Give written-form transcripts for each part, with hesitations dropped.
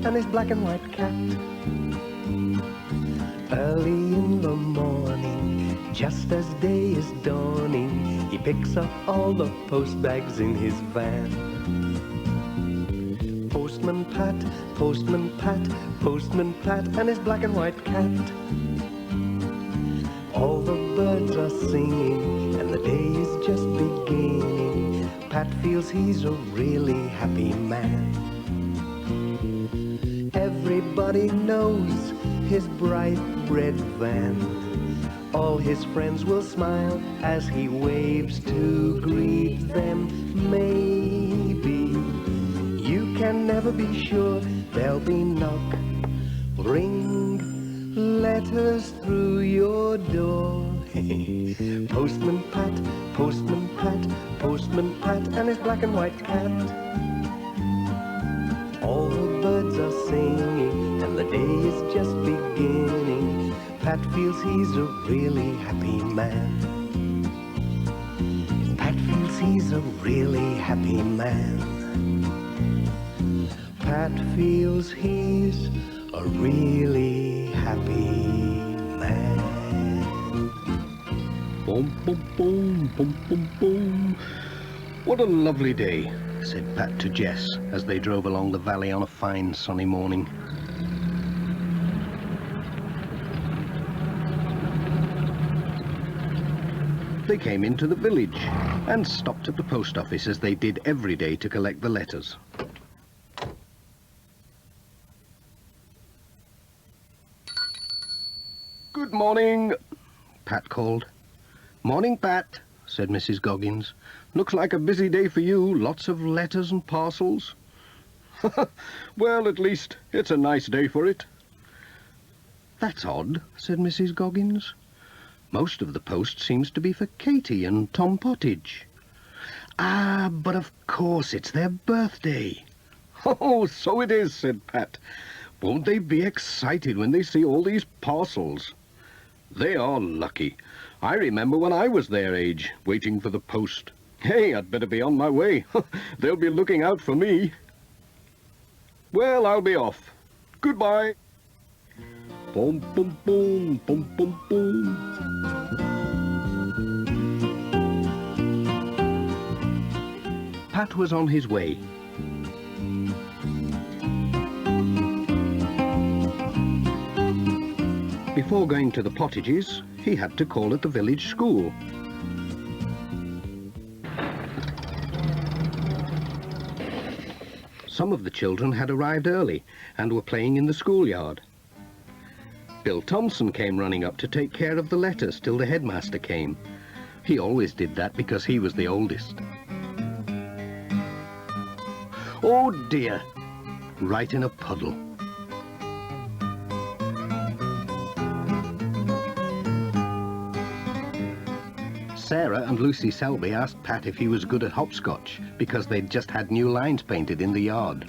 and his black and white cat. Early in the morning, just as day is dawning, he picks up all the post bags in his van. Postman Pat, Postman Pat, Postman Pat, and his black and white cat. All the birds are singing, and the day is just beginning. Pat feels he's a really happy man. Everybody knows his bright red van. All his friends will smile as he waves to greet them. Maybe you can never be sure. There'll be knock, ring, letters through your door. Postman Pat, Postman Pat, Postman Pat, and his black and white cat. All the birds are singing, and the day is just beginning. Pat feels he's a really happy man. Pat feels he's a really happy man. Pat feels he's a really happy man. Boom, boom, boom, boom, boom, boom. What a lovely day, said Pat to Jess as they drove along the valley on a fine sunny morning. They came into the village and stopped at the post office as they did every day to collect the letters. Good morning, Pat called. Morning, Pat, said Mrs. Goggins. Looks like a busy day for you, lots of letters and parcels. Well, at least it's a nice day for it. That's odd, said Mrs. Goggins. Most of the post seems to be for Katie and Tom Pottage. Ah, but of course it's their birthday. Oh, so it is, said Pat. Won't they be excited when they see all these parcels? They are lucky. I remember when I was their age, waiting for the post. Hey, I'd better be on my way. They'll be looking out for me. Well, I'll be off. Goodbye. Boom, boom, boom, boom, boom, boom. Pat was on his way. Before going to the Pottages, he had to call at the village school. Some of the children had arrived early and were playing in the schoolyard. Bill Thompson came running up to take care of the letters till the headmaster came. He always did that because he was the oldest. Oh dear, right in a puddle. Sarah and Lucy Selby asked Pat if he was good at hopscotch because they'd just had new lines painted in the yard.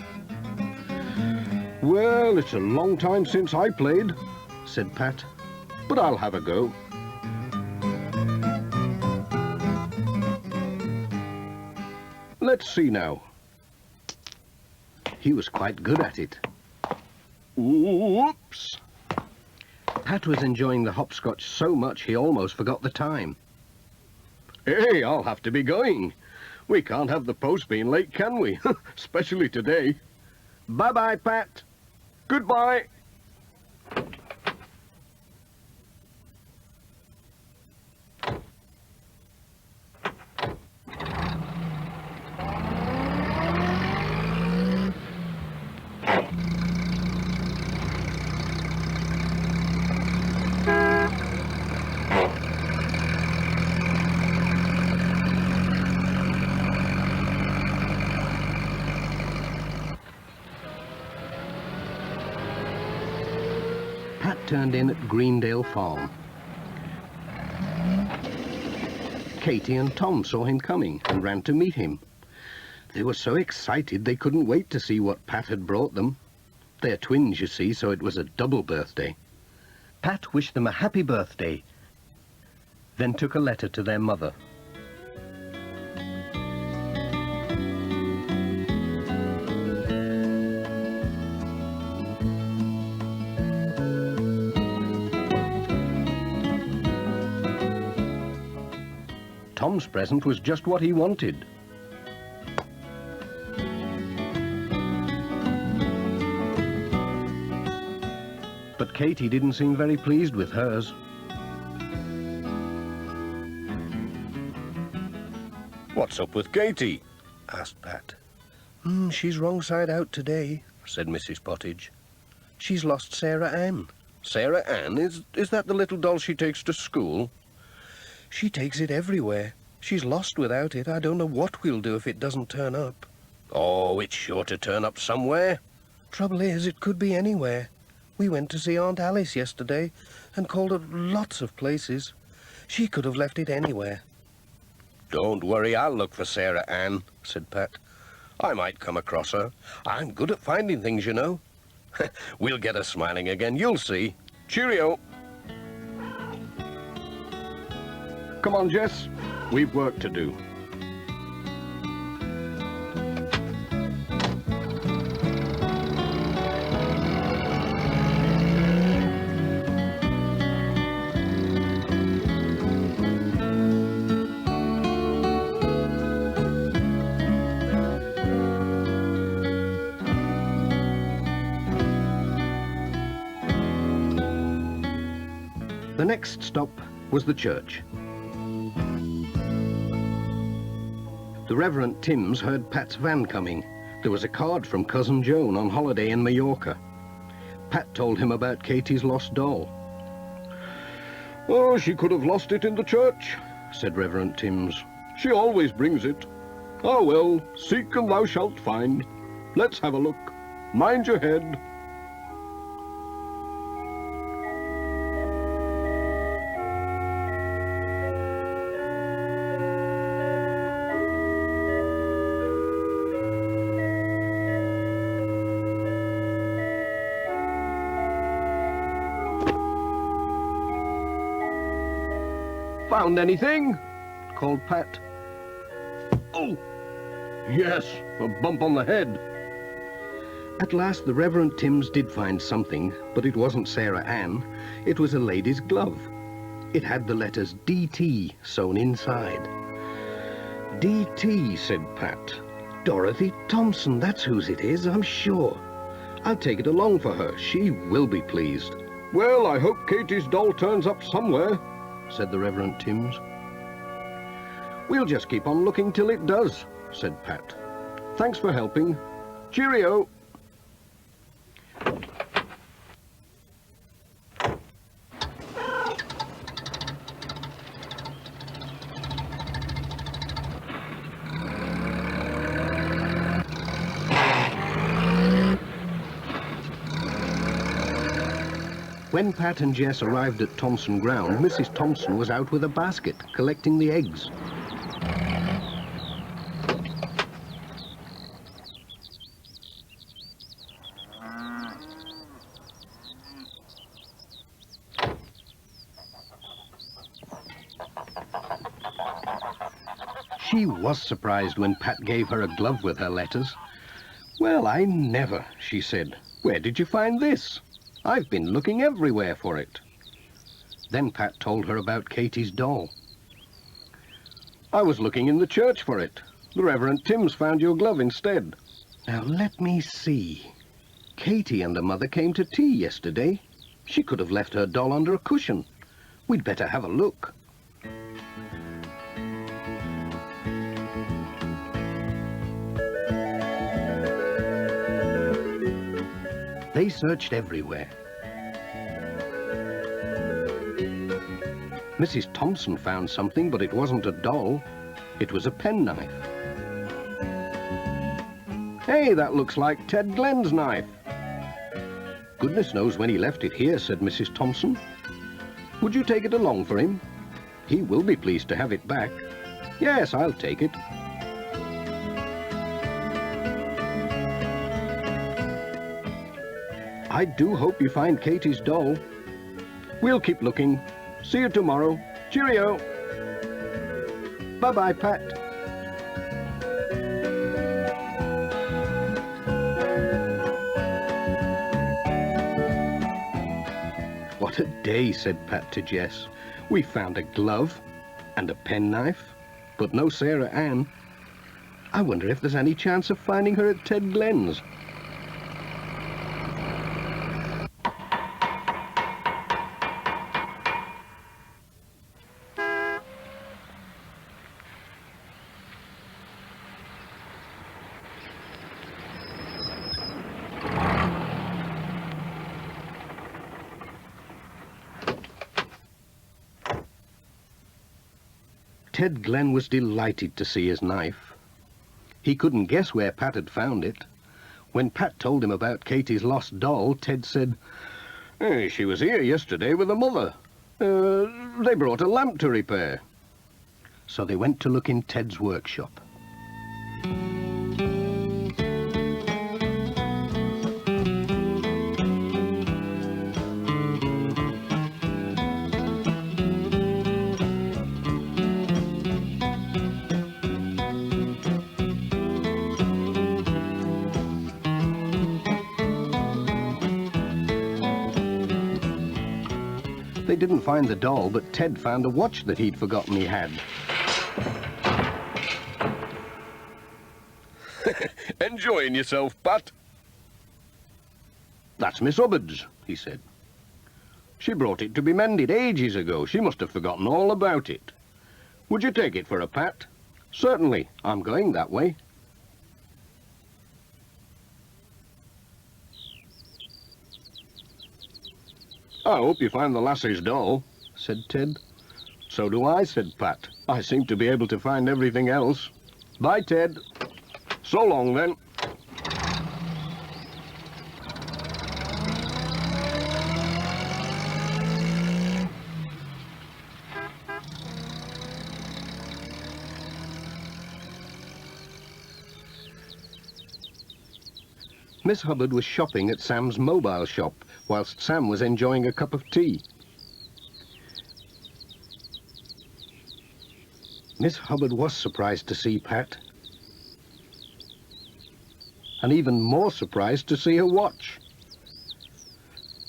Well, it's a long time since I played, said Pat, but I'll have a go. Let's see now. He was quite good at it. Whoops! Pat was enjoying the hopscotch so much he almost forgot the time. Hey, I'll have to be going. We can't have the post being late, can we? Especially today. Bye-bye, Pat. Goodbye. Pat turned in at Greendale Farm. Katie and Tom saw him coming and ran to meet him. They were so excited they couldn't wait to see what Pat had brought them. They're twins, you see, so it was a double birthday. Pat wished them a happy birthday, then took a letter to their mother. Tom's present was just what he wanted. But Katie didn't seem very pleased with hers. "What's up with Katie?" asked Pat. She's wrong side out today," said Mrs. Pottage. "She's lost Sarah Ann." "Sarah Ann? Is that the little doll she takes to school?" "She takes it everywhere. She's lost without it. I don't know what we'll do if it doesn't turn up." "Oh, it's sure to turn up somewhere." "Trouble is, it could be anywhere. We went to see Aunt Alice yesterday and called at lots of places. She could have left it anywhere." "Don't worry, I'll look for Sarah Ann," said Pat. "I might come across her. I'm good at finding things, you know." "We'll get her smiling again, you'll see. Cheerio." "Come on, Jess. We've work to do." The next stop was the church. The Reverend Timms heard Pat's van coming. There was a card from Cousin Joan on holiday in Mallorca. Pat told him about Katie's lost doll. "Oh, she could have lost it in the church," said Reverend Timms. "She always brings it. Ah, well, seek and thou shalt find. Let's have a look. Mind your head." "Found anything?" called Pat. "Oh, yes, a bump on the head." At last the Reverend Timms did find something, but it wasn't Sarah Ann. It was a lady's glove. It had the letters D.T. sewn inside. "D.T.," said Pat. "Dorothy Thompson, that's whose it is, I'm sure. I'll take it along for her. She will be pleased." "Well, I hope Katie's doll turns up somewhere," said the Reverend Timms. "We'll just keep on looking till it does," said Pat. "Thanks for helping. Cheerio." When Pat and Jess arrived at Thompson Ground, Mrs. Thompson was out with a basket, collecting the eggs. She was surprised when Pat gave her a glove with her letters. "Well, I never," she said. "Where did you find this? I've been looking everywhere for it." Then Pat told her about Katie's doll. "I was looking in the church for it. The Reverend Timms found your glove instead." "Now, let me see. Katie and her mother came to tea yesterday. She could have left her doll under a cushion. We'd better have a look." They searched everywhere. Mrs. Thompson found something, but it wasn't a doll. It was a penknife. "Hey, that looks like Ted Glenn's knife." "Goodness knows when he left it here," said Mrs. Thompson. "Would you take it along for him? He will be pleased to have it back." "Yes, I'll take it." "I do hope you find Katie's doll. We'll keep looking. See you tomorrow. Cheerio." "Bye-bye, Pat." "What a day," said Pat to Jess. "We found a glove and a penknife but no Sarah Ann. I wonder if there's any chance of finding her at Ted Glen's. Ted Glen was delighted to see his knife. He couldn't guess where Pat had found it. When Pat told him about Katie's lost doll, Ted said, "Hey, she was here yesterday with her mother. They brought a lamp to repair." So they went to look in Ted's workshop. They didn't find the doll, but Ted found a watch that he'd forgotten he had. Enjoying yourself, Pat? "That's Miss Hubbard's," he said. "She brought it to be mended ages ago. She must have forgotten all about it. Would you take it for a Pat?" "Certainly. I'm going that way." "I hope you find the lassie's doll," said Ted. "So do I," said Pat. "I seem to be able to find everything else. Bye, Ted. So long, then." Miss Hubbard was shopping at Sam's mobile shop, whilst Sam was enjoying a cup of tea. Miss Hubbard was surprised to see Pat, and even more surprised to see her watch.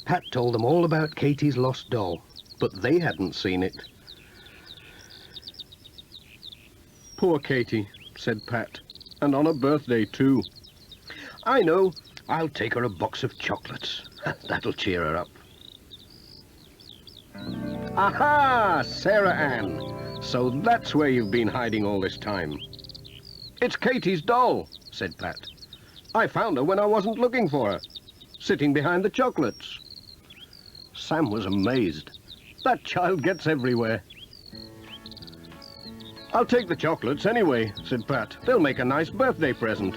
Pat told them all about Katie's lost doll, but they hadn't seen it. "Poor Katie," said Pat, "and on her birthday too." "I know. I'll take her a box of chocolates. That'll cheer her up." "Aha! Sarah Ann. So that's where you've been hiding all this time." "It's Katie's doll," said Pat. "I found her when I wasn't looking for her, sitting behind the chocolates." Sam was amazed. That child gets everywhere. "I'll take the chocolates anyway," said Pat. "They'll make a nice birthday present."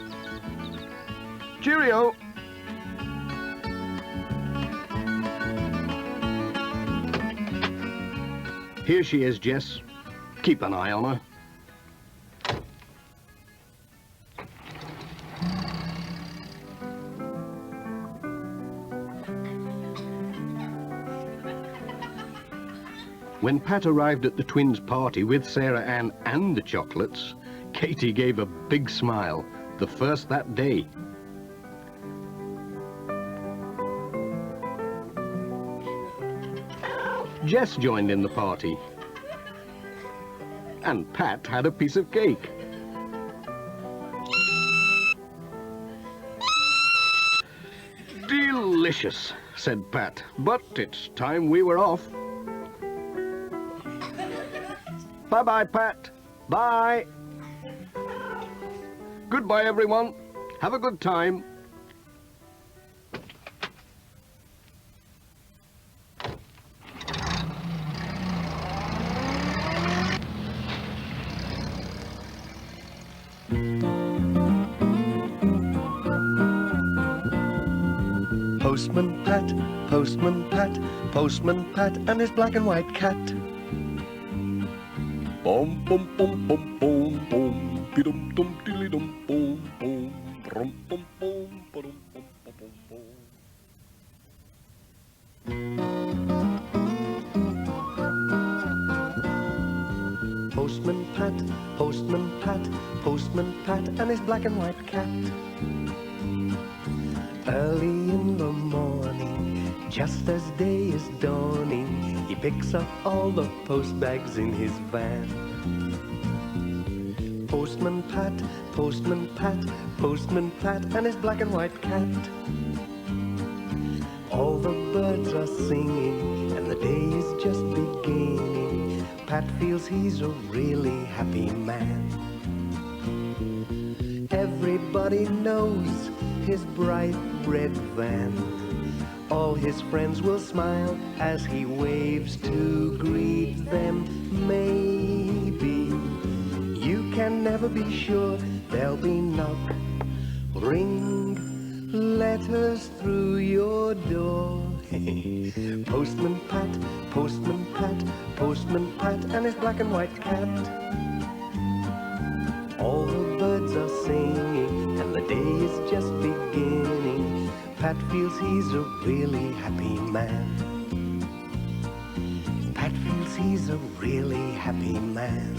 "Cheerio." "Here she is, Jess. Keep an eye on her." When Pat arrived at the twins' party with Sarah Ann and the chocolates, Katie gave a big smile, the first that day. Jess joined in the party, and Pat had a piece of cake. "Delicious," said Pat, "but it's time we were off." "Bye-bye, Pat. Bye." "Goodbye, everyone. Have a good time." Postman Pat, Postman Pat, Postman Pat and his black and white cat. Bum bum bum bum bum bum, bidum dum dilly dum bum bum, brum bum bum bum bum bum bum. Postman Pat, Postman Pat, Postman Pat and his black and white cat. Early in the morning, just as day is dawning, he picks up all the post bags in his van. Postman Pat, Postman Pat, Postman Pat, and his black and white cat. All the birds are singing, and the day is just beginning. Pat feels he's a really happy man. Everybody knows his bright red van. All his friends will smile as he waves to greet them. Maybe you can never be sure. There'll be knock, ring, letters through your door. Postman Pat, Postman Pat, Postman Pat, and his black and white cat. All the birds are singing, and the day is just beginning. Pat feels he's a really happy man. Pat feels he's a really happy man.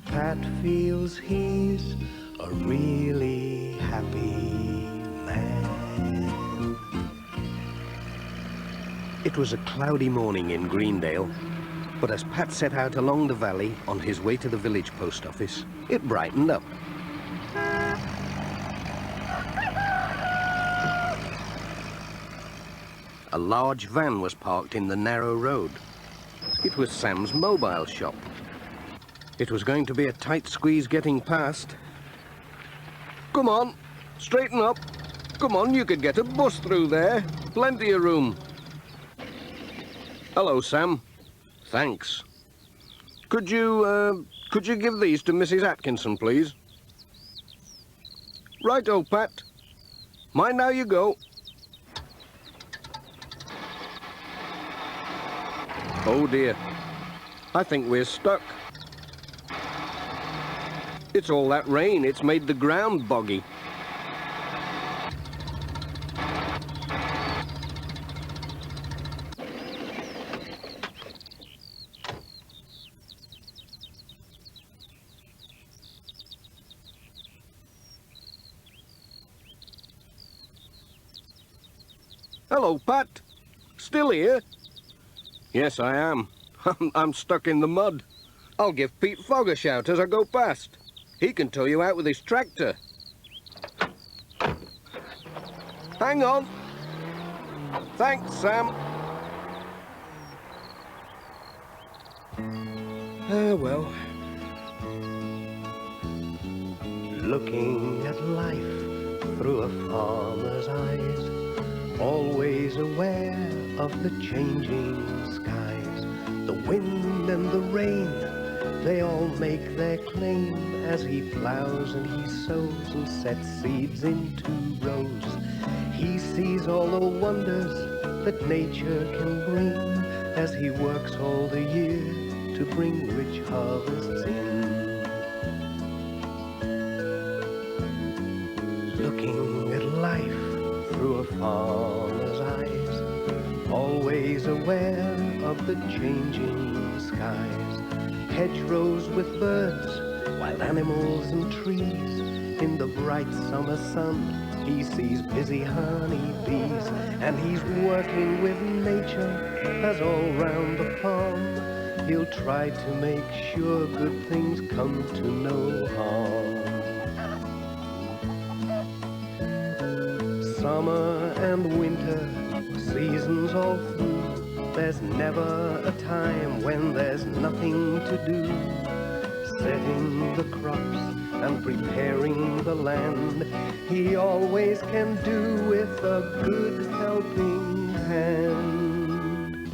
Pat feels he's a really happy man. It was a cloudy morning in Greendale, but as Pat set out along the valley on his way to the village post office, it brightened up. A large van was parked in the narrow road. It was Sam's mobile shop. It was going to be a tight squeeze getting past. Come on, straighten up. Come on, you could get a bus through there. Plenty of room. Hello, Sam. Thanks. Could you give these to Mrs. Atkinson, please? Right-o, Pat. Mind how you go. Oh dear, I think we're stuck. It's all that rain, it's made the ground boggy. Hello, Pat. Still here? Yes, I am. I'm stuck in the mud. I'll give Pete Fogg a shout as I go past. He can tow you out with his tractor. Hang on. Thanks, Sam. Well. Looking at life through a farmer's eyes, always aware of the changing skies. The wind and the rain, they all make their claim as he plows and he sows and sets seeds into rows. He sees all the wonders that nature can bring as he works all the year to bring rich harvests in. Looking at life through a farmer's eyes, always aware of the changing skies. Hedgerows with birds, wild animals and trees. In the bright summer sun, he sees busy honeybees, and he's working with nature as all round the farm he'll try to make sure good things come to no harm. Summer and winter, seasons all through, there's never a time when there's nothing to do. Setting the crops and preparing the land, he always can do with a good helping hand.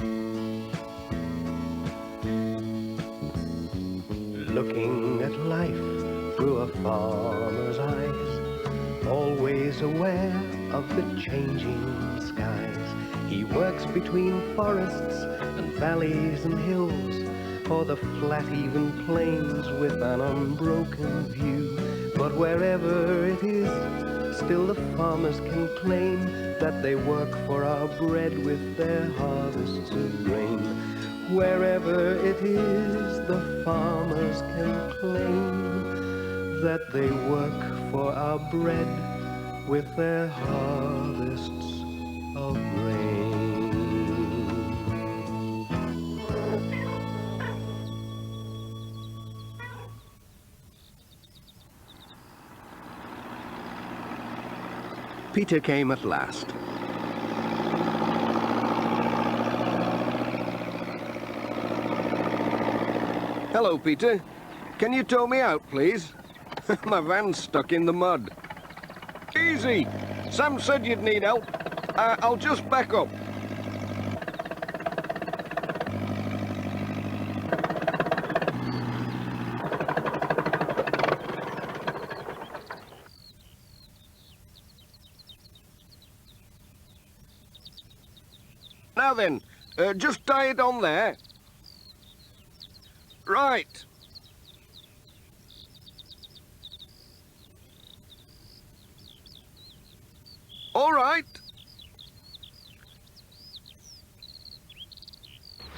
Looking at life through a farmer's eyes, always aware of the changing skies. He works between forests and valleys and hills, or the flat even plains with an unbroken view. But wherever it is, still the farmers can claim that they work for our bread with their harvests of grain. Wherever it is, the farmers can claim that they work for our bread with their harvests of grain. Peter came at last. Hello, Peter. Can you tow me out, please? My van's stuck in the mud. Easy! Sam said you'd need help. I'll just back up. Now then, just tie it on there. Right. All right.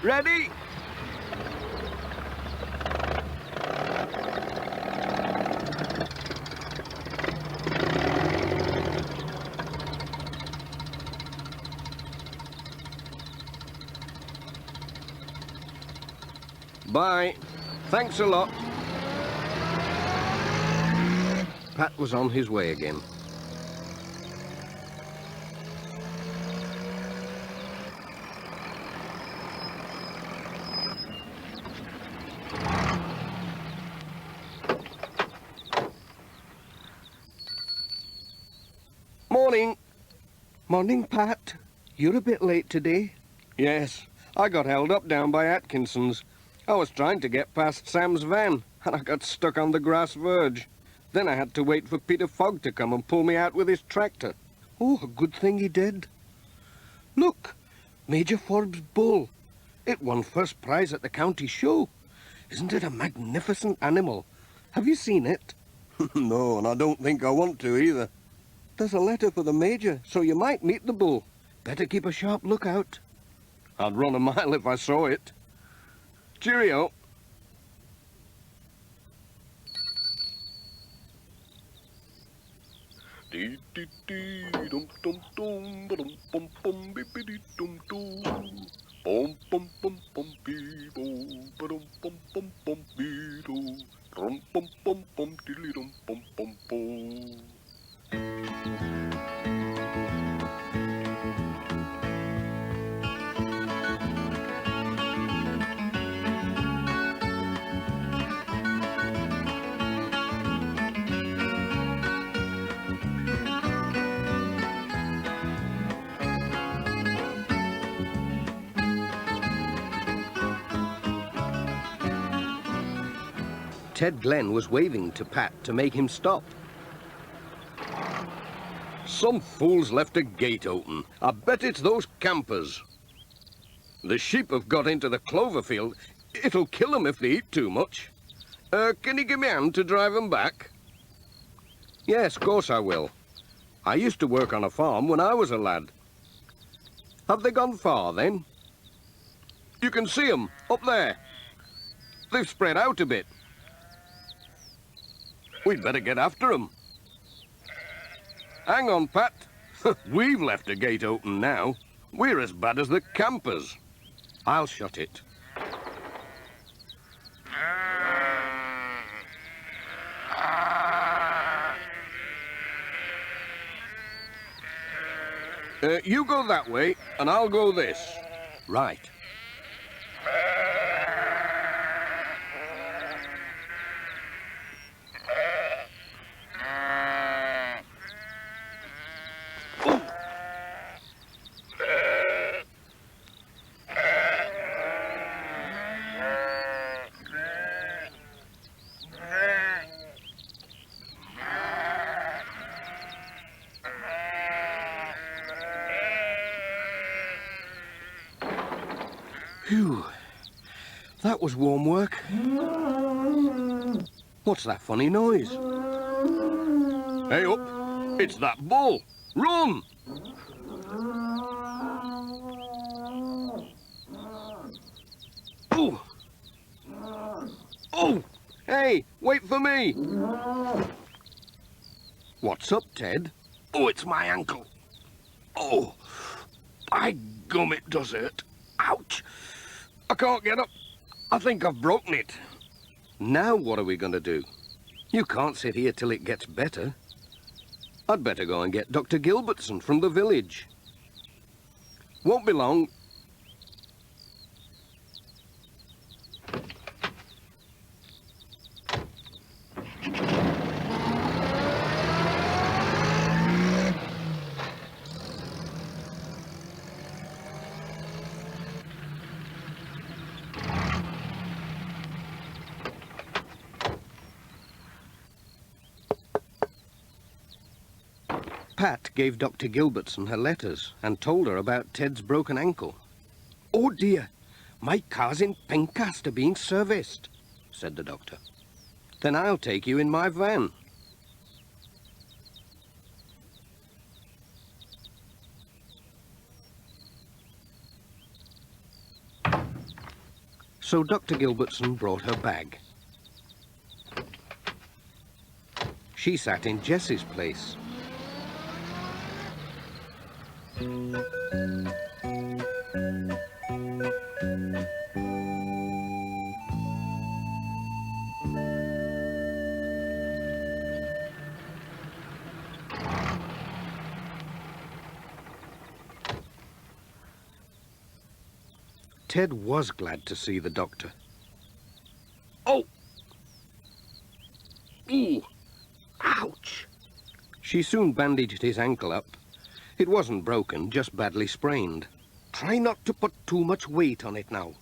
Ready? Bye. Thanks a lot. Pat was on his way again. Morning. Morning, Pat. You're a bit late today. Yes, I got held up down by Atkinson's. I was trying to get past Sam's van, and I got stuck on the grass verge. Then I had to wait for Peter Fogg to come and pull me out with his tractor. Oh, a good thing he did. Look, Major Forbes' bull. It won first prize at the county show. Isn't it a magnificent animal? Have you seen it? No, and I don't think I want to either. There's a letter for the Major, so you might meet the bull. Better keep a sharp lookout. I'd run a mile if I saw it. Cheerio. Dee dee dee dum dum dum ba dum bum bum bee bee dee dum dum bum bum bum bum bee boo ba dum bum bum bum bee doo rum bum bum bum diddly dum bum bum boo. Ted Glenn was waving to Pat to make him stop. Some fool's left a gate open. I bet it's those campers. The sheep have got into the clover field. It'll kill them if they eat too much. Can you give me a hand to drive them back? Yes, of course I will. I used to work on a farm when I was a lad. Have they gone far, then? You can see them, up there. They've spread out a bit. We'd better get after them. Hang on, Pat. We've left a gate open now. We're as bad as the campers. I'll shut it. You go that way, and I'll go this. Right. Phew. That was warm work. What's that funny noise? Hey up! It's that bull! Run! Oh! Oh! Hey, wait for me! What's up, Ted? Oh, it's my ankle. Oh! By gum, it does hurt. Ouch! I can't get up. I think I've broken it. Now what are we going to do? You can't sit here till it gets better. I'd better go and get Dr. Gilbertson from the village. Won't be long. Pat gave Dr. Gilbertson her letters and told her about Ted's broken ankle. "Oh dear, my car's in Pencaster being serviced," said the doctor. "Then I'll take you in my van." So Dr. Gilbertson brought her bag. She sat in Jess's place. Ted was glad to see the doctor. "Oh! Ooh! Ouch!" She soon bandaged his ankle up. It wasn't broken, just badly sprained. "Try not to put too much weight on it now."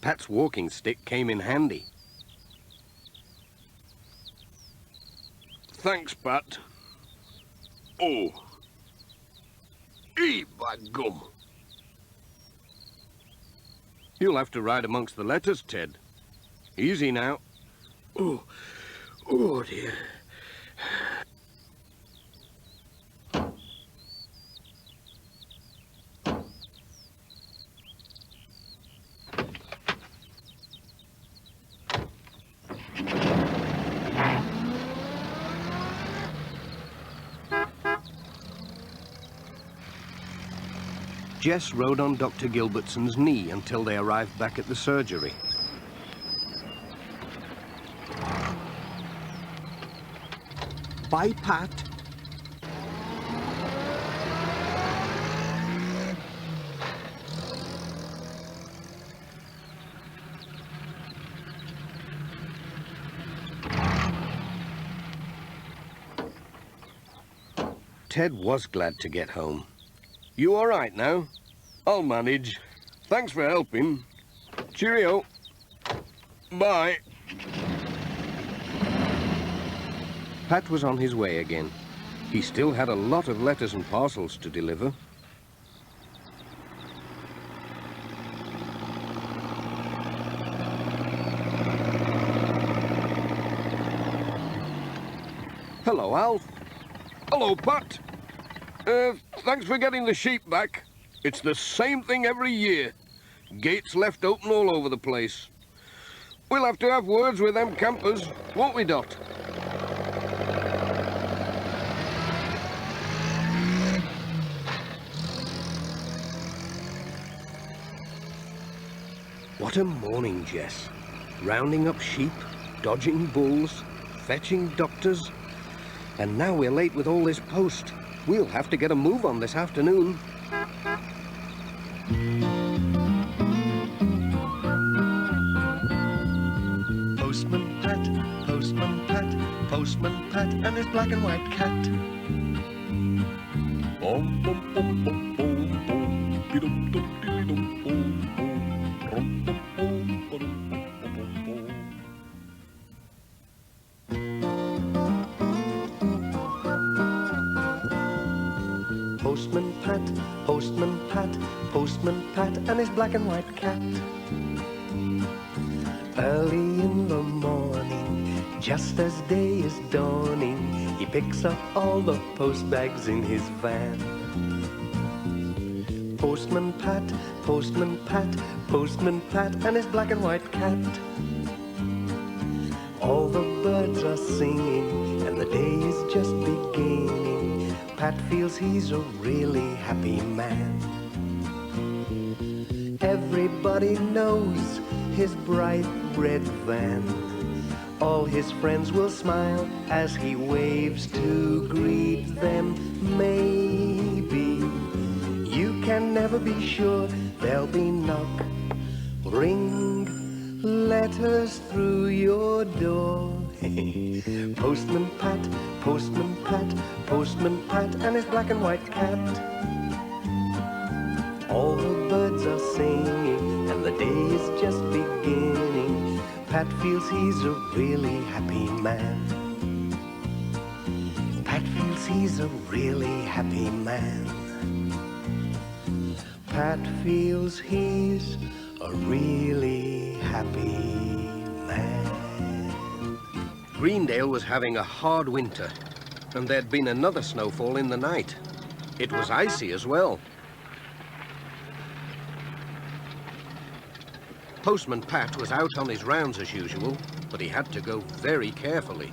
Pat's walking stick came in handy. "Thanks, Pat." "Oh. By gum." "You'll have to ride amongst the letters, Ted. Easy now." "Oh. Oh, dear." Jess rode on Dr. Gilbertson's knee until they arrived back at the surgery. "Bye, Pat." Ted was glad to get home. "You all right now?" "I'll manage. Thanks for helping. Cheerio. Bye." Pat was on his way again. He still had a lot of letters and parcels to deliver. "Hello, Alf." "Hello, Pat. Thanks for getting the sheep back. It's the same thing every year. Gates left open all over the place. We'll have to have words with them campers, won't we, Dot?" What a morning, Jess. Rounding up sheep, dodging bulls, fetching doctors. And now we're late with all this post. We'll have to get a move on this afternoon. Postman Pat, Postman Pat, Postman Pat, and his black and white cat. Bom, bom, bom, bom, bom, bom, be-dum, dum, dilly-dum, bom, bom, rum, bom, bom, ba-dum, bom, bom, bom, bom. Postman Pat, Postman Pat, Postman Pat, and his black and white cat. Early in the morning, just as day is dawning, he picks up all the post bags in his van. Postman Pat, Postman Pat, Postman Pat, and his black and white cat. All the birds are singing, and the day is just beginning. Pat feels he's a really happy man. Everybody knows his bright bread van. All his friends will smile as he waves to greet them. Maybe you can never be sure. There'll be knock, ring, letters through your door. Postman Pat, Postman Pat, Postman Pat, and his black and white cat. All the birds are singing, and the day is just beginning. Pat feels he's a really happy man. Pat feels he's a really happy man. Pat feels he's a really happy man. Greendale was having a hard winter, and there'd been another snowfall in the night. It was icy as well. Postman Pat was out on his rounds as usual, but he had to go very carefully.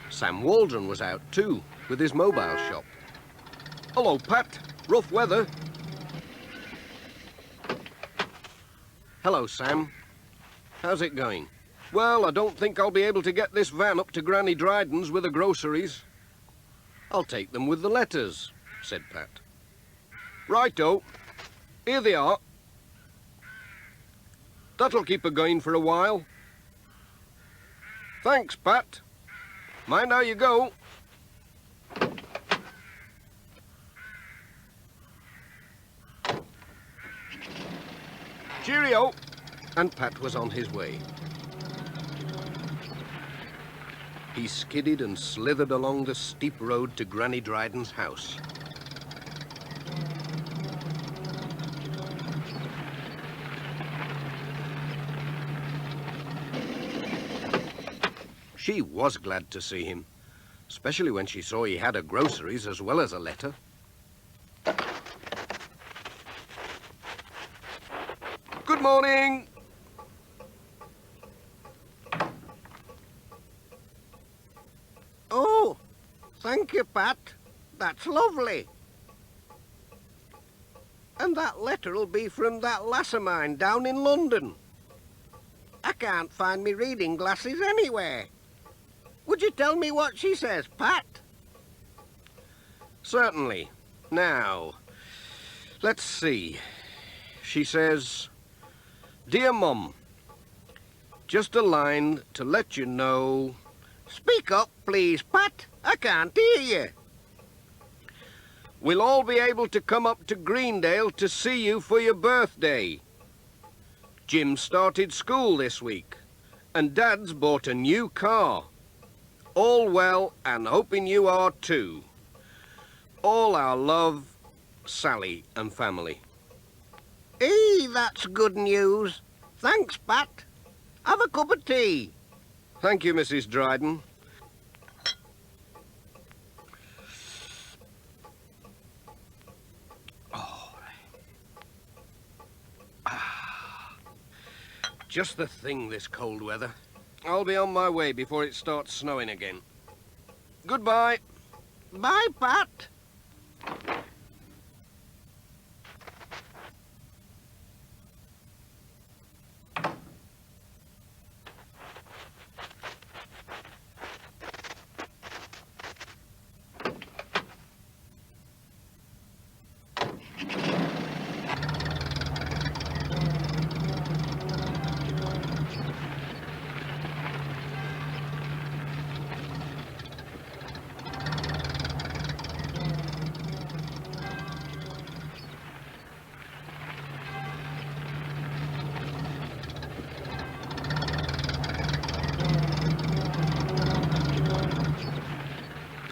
Sam Waldron was out too, with his mobile shop. Hello, Pat. Rough weather. Hello, Sam. How's it going? Well, I don't think I'll be able to get this van up to Granny Dryden's with the groceries. I'll take them with the letters, said Pat. Righto. Here they are. That'll keep her going for a while. Thanks, Pat. Mind how you go. Cheerio. And Pat was on his way. He skidded and slithered along the steep road to Granny Dryden's house. She was glad to see him, especially when she saw he had her groceries as well as a letter. Good morning. Oh, thank you, Pat. That's lovely. And that letter'll be from that lass of mine down in London. I can't find me reading glasses anywhere. Would you tell me what she says, Pat? Certainly. Now, let's see. She says, Dear Mum, just a line to let you know... Speak up, please, Pat. I can't hear you. We'll all be able to come up to Greendale to see you for your birthday. Jim started school this week, and Dad's bought a new car. All well, and hoping you are too. All our love, Sally and family. Hey, that's good news. Thanks, Pat. Have a cup of tea. Thank you, Mrs. Dryden. Oh. Just the thing, this cold weather. I'll be on my way before it starts snowing again. Goodbye. Bye, Pat.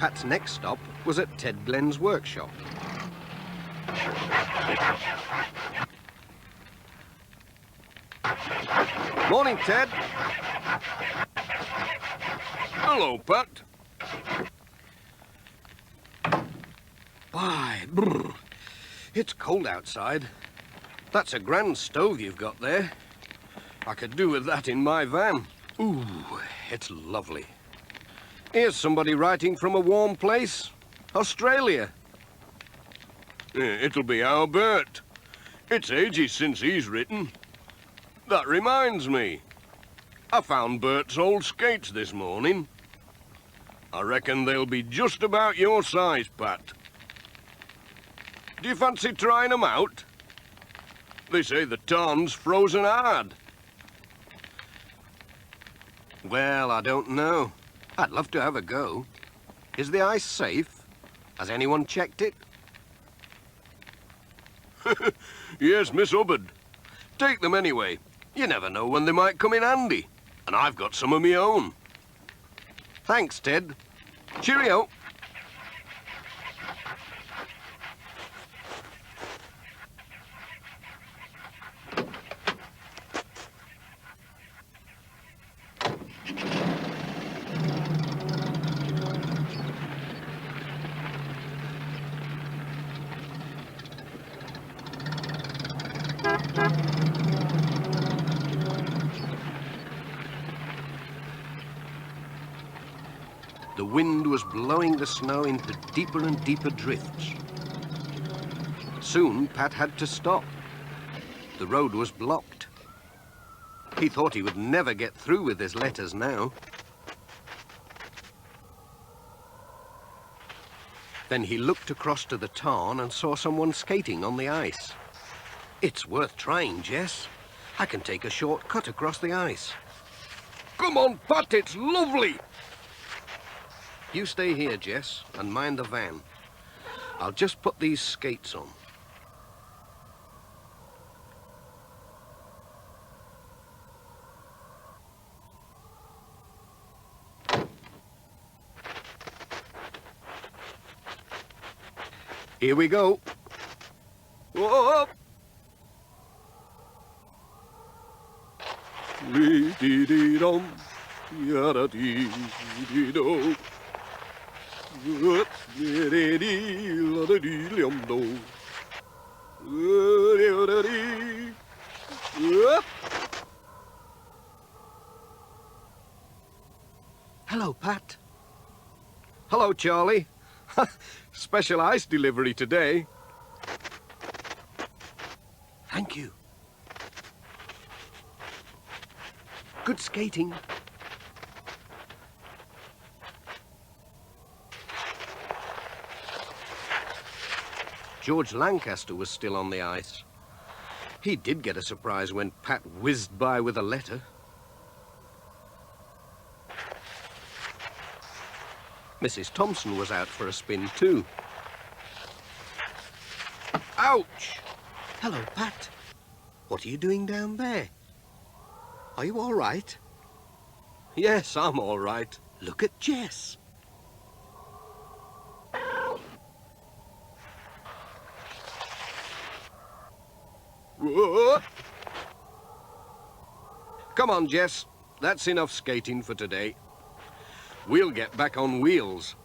Pat's next stop was at Ted Glenn's workshop. Morning, Ted. Hello, Pat. Why, brr, it's cold outside. That's a grand stove you've got there. I could do with that in my van. Ooh, it's lovely. Here's somebody writing from a warm place. Australia. It'll be our Bert. It's ages since he's written. That reminds me. I found Bert's old skates this morning. I reckon they'll be just about your size, Pat. Do you fancy trying 'em out? They say the tarn's frozen hard. Well, I don't know. I'd love to have a go. Is the ice safe? Has anyone checked it? Yes, Miss Hubbard. Take them anyway. You never know when they might come in handy. And I've got some of my own. Thanks, Ted. Cheerio. The wind was blowing the snow into deeper and deeper drifts. Soon, Pat had to stop. The road was blocked. He thought he would never get through with his letters now. Then he looked across to the tarn and saw someone skating on the ice. It's worth trying, Jess. I can take a short cut across the ice. Come on, Pat, it's lovely. You stay here, Jess, and mind the van. I'll just put these skates on. Here we go. Whoa. Dee-dee-dee-dum, yada-dee-dee-do. Dee-dee-dee-la-da-dee-lam-do. Dee-dee-dee. Hello, Pat. Hello, Charlie. Special ice delivery today. Thank you. Good skating. George Lancaster was still on the ice. He did get a surprise when Pat whizzed by with a letter. Mrs. Thompson was out for a spin too. Ouch! Hello, Pat. What are you doing down there? Are you all right? Yes, I'm all right. Look at Jess. Whoa. Come on, Jess. That's enough skating for today. We'll get back on wheels.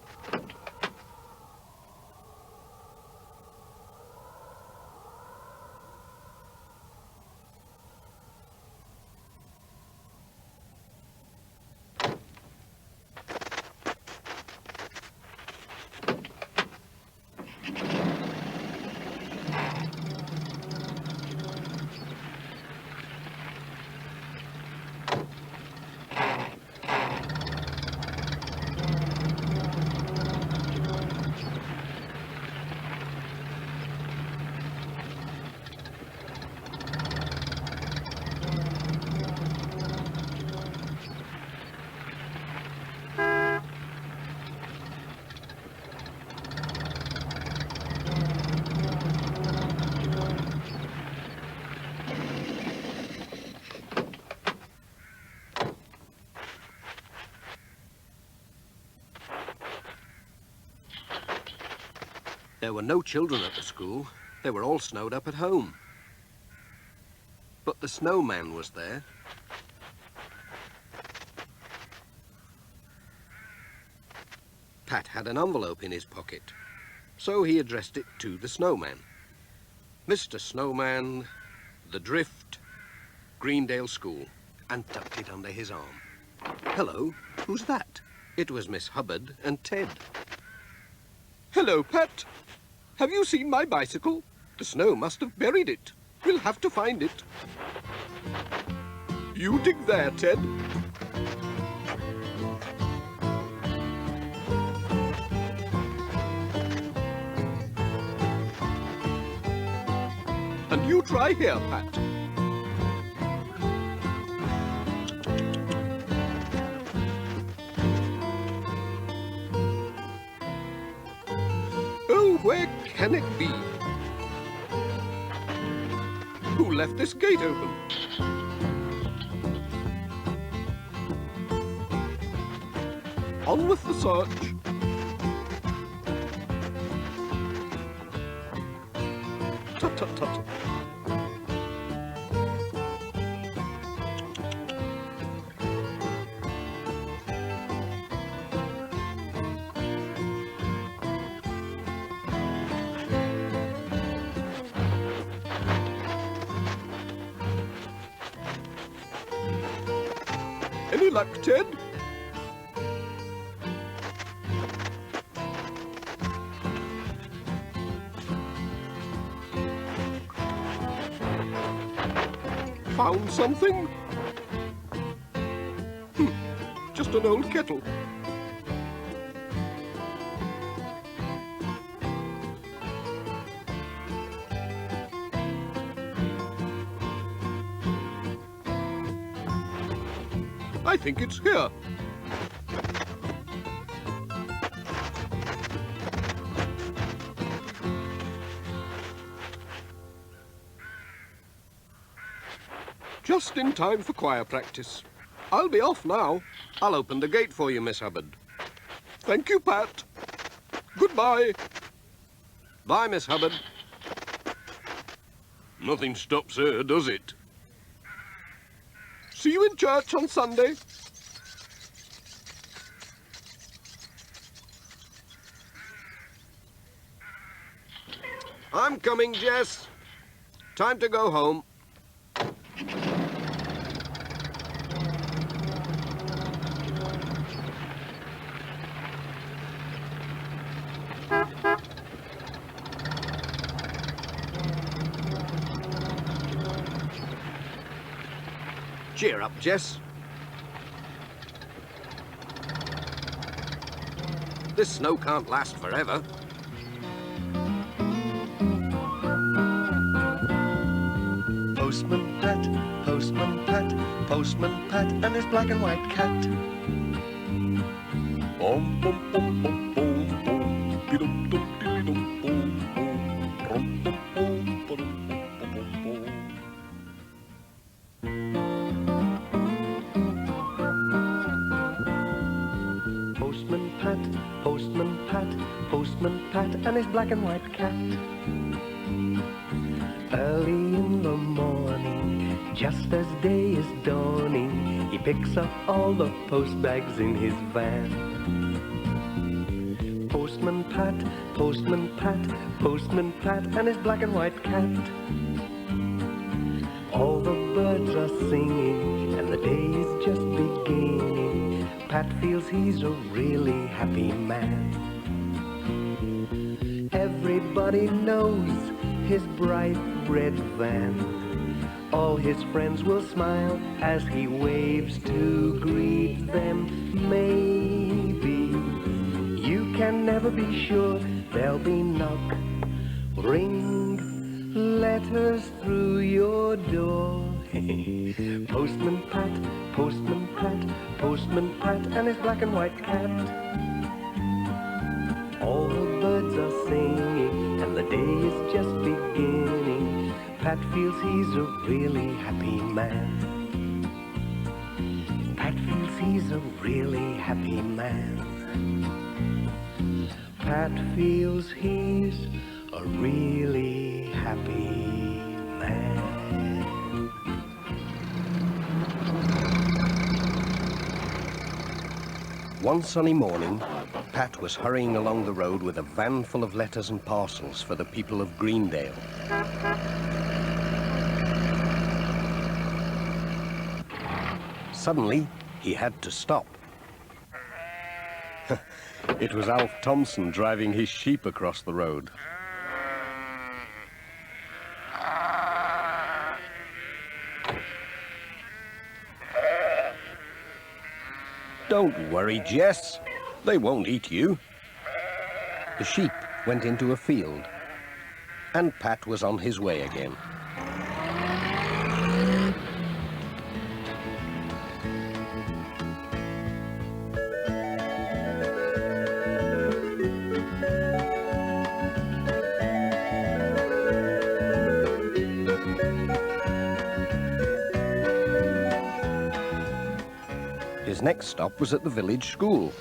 There were no children at the school. They were all snowed up at home. But the snowman was there. Pat had an envelope in his pocket, so he addressed it to the snowman. Mr. Snowman, The Drift, Greendale School, and tucked it under his arm. Hello, who's that? It was Miss Hubbard and Ted. Hello, Pat. Have you seen my bicycle? The snow must have buried it. We'll have to find it. You dig there, Ted. And you try here, Pat. Oh, where can it be? Who left this gate open? On with the search. Tut, tut, tut. Any luck, Ted? Found something? Just an old kettle. I think it's here. Just in time for choir practice. I'll be off now. I'll open the gate for you, Miss Hubbard. Thank you, Pat. Goodbye. Bye, Miss Hubbard. Nothing stops her, does it? See you in church on Sunday. I'm coming, Jess. Time to go home. Cheer up, Jess. This snow can't last forever. Postman Pat, Postman Pat, Postman Pat, and his black and white cat. Bom, bom, bom, bom, bom, bom, bidum, dum, didum, bom, bom, bom, bom, bom, bom, bom, bom, bom. Postman Pat, Postman Pat, Postman Pat, and his black and white cat. Early in the morning, just as day is dawning, he picks up all the post bags in his van. Postman Pat, Postman Pat, Postman Pat, and his black and white cat. All the birds are singing, and the day is just beginning. Pat feels he's a really happy man. Everybody knows his bright red van. All his friends will smile as he waves to greet them. Maybe you can never be sure there'll be knock, ring, letters through your door. Postman Pat, Postman Pat, Postman Pat, and his black and white cat. All the birds are singing, and the day is just beginning. Pat feels he's a really happy man. Pat feels he's a really happy man. Pat feels he's a really happy man. One sunny morning, Pat was hurrying along the road with a van full of letters and parcels for the people of Greendale. Suddenly, he had to stop. It was Alf Thompson driving his sheep across the road. Don't worry, Jess. They won't eat you. The sheep went into a field, and Pat was on his way again. His next stop was at the village school.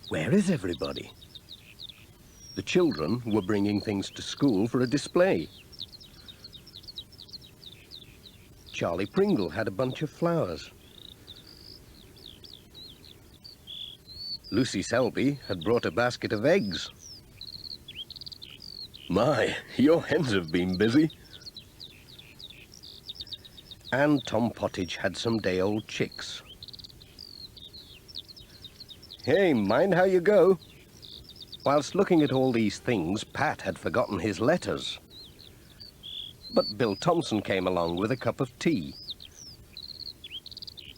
Where is everybody? The children were bringing things to school for a display. Charlie Pringle had a bunch of flowers. Lucy Selby had brought a basket of eggs. My, your hens have been busy. And Tom Pottage had some day-old chicks. Hey, mind how you go. Whilst looking at all these things, Pat had forgotten his letters. But Bill Thompson came along with a cup of tea.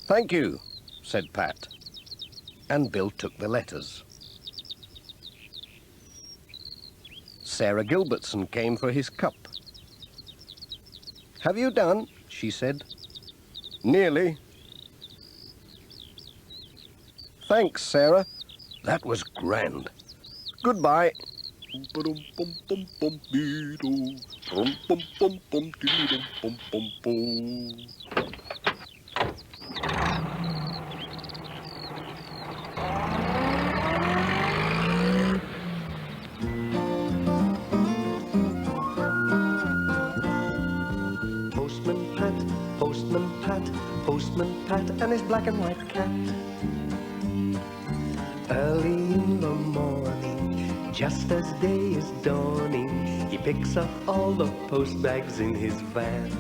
Thank you, said Pat. And Bill took the letters. Sarah Gilbertson came for his cup. Have you done? She said. Nearly. Thanks, Sarah. That was grand. Goodbye. Postman Pat, Postman Pat, Postman Pat, and his black and white cat. Early in the morning, just as day is dawning, he picks up all the post bags in his van.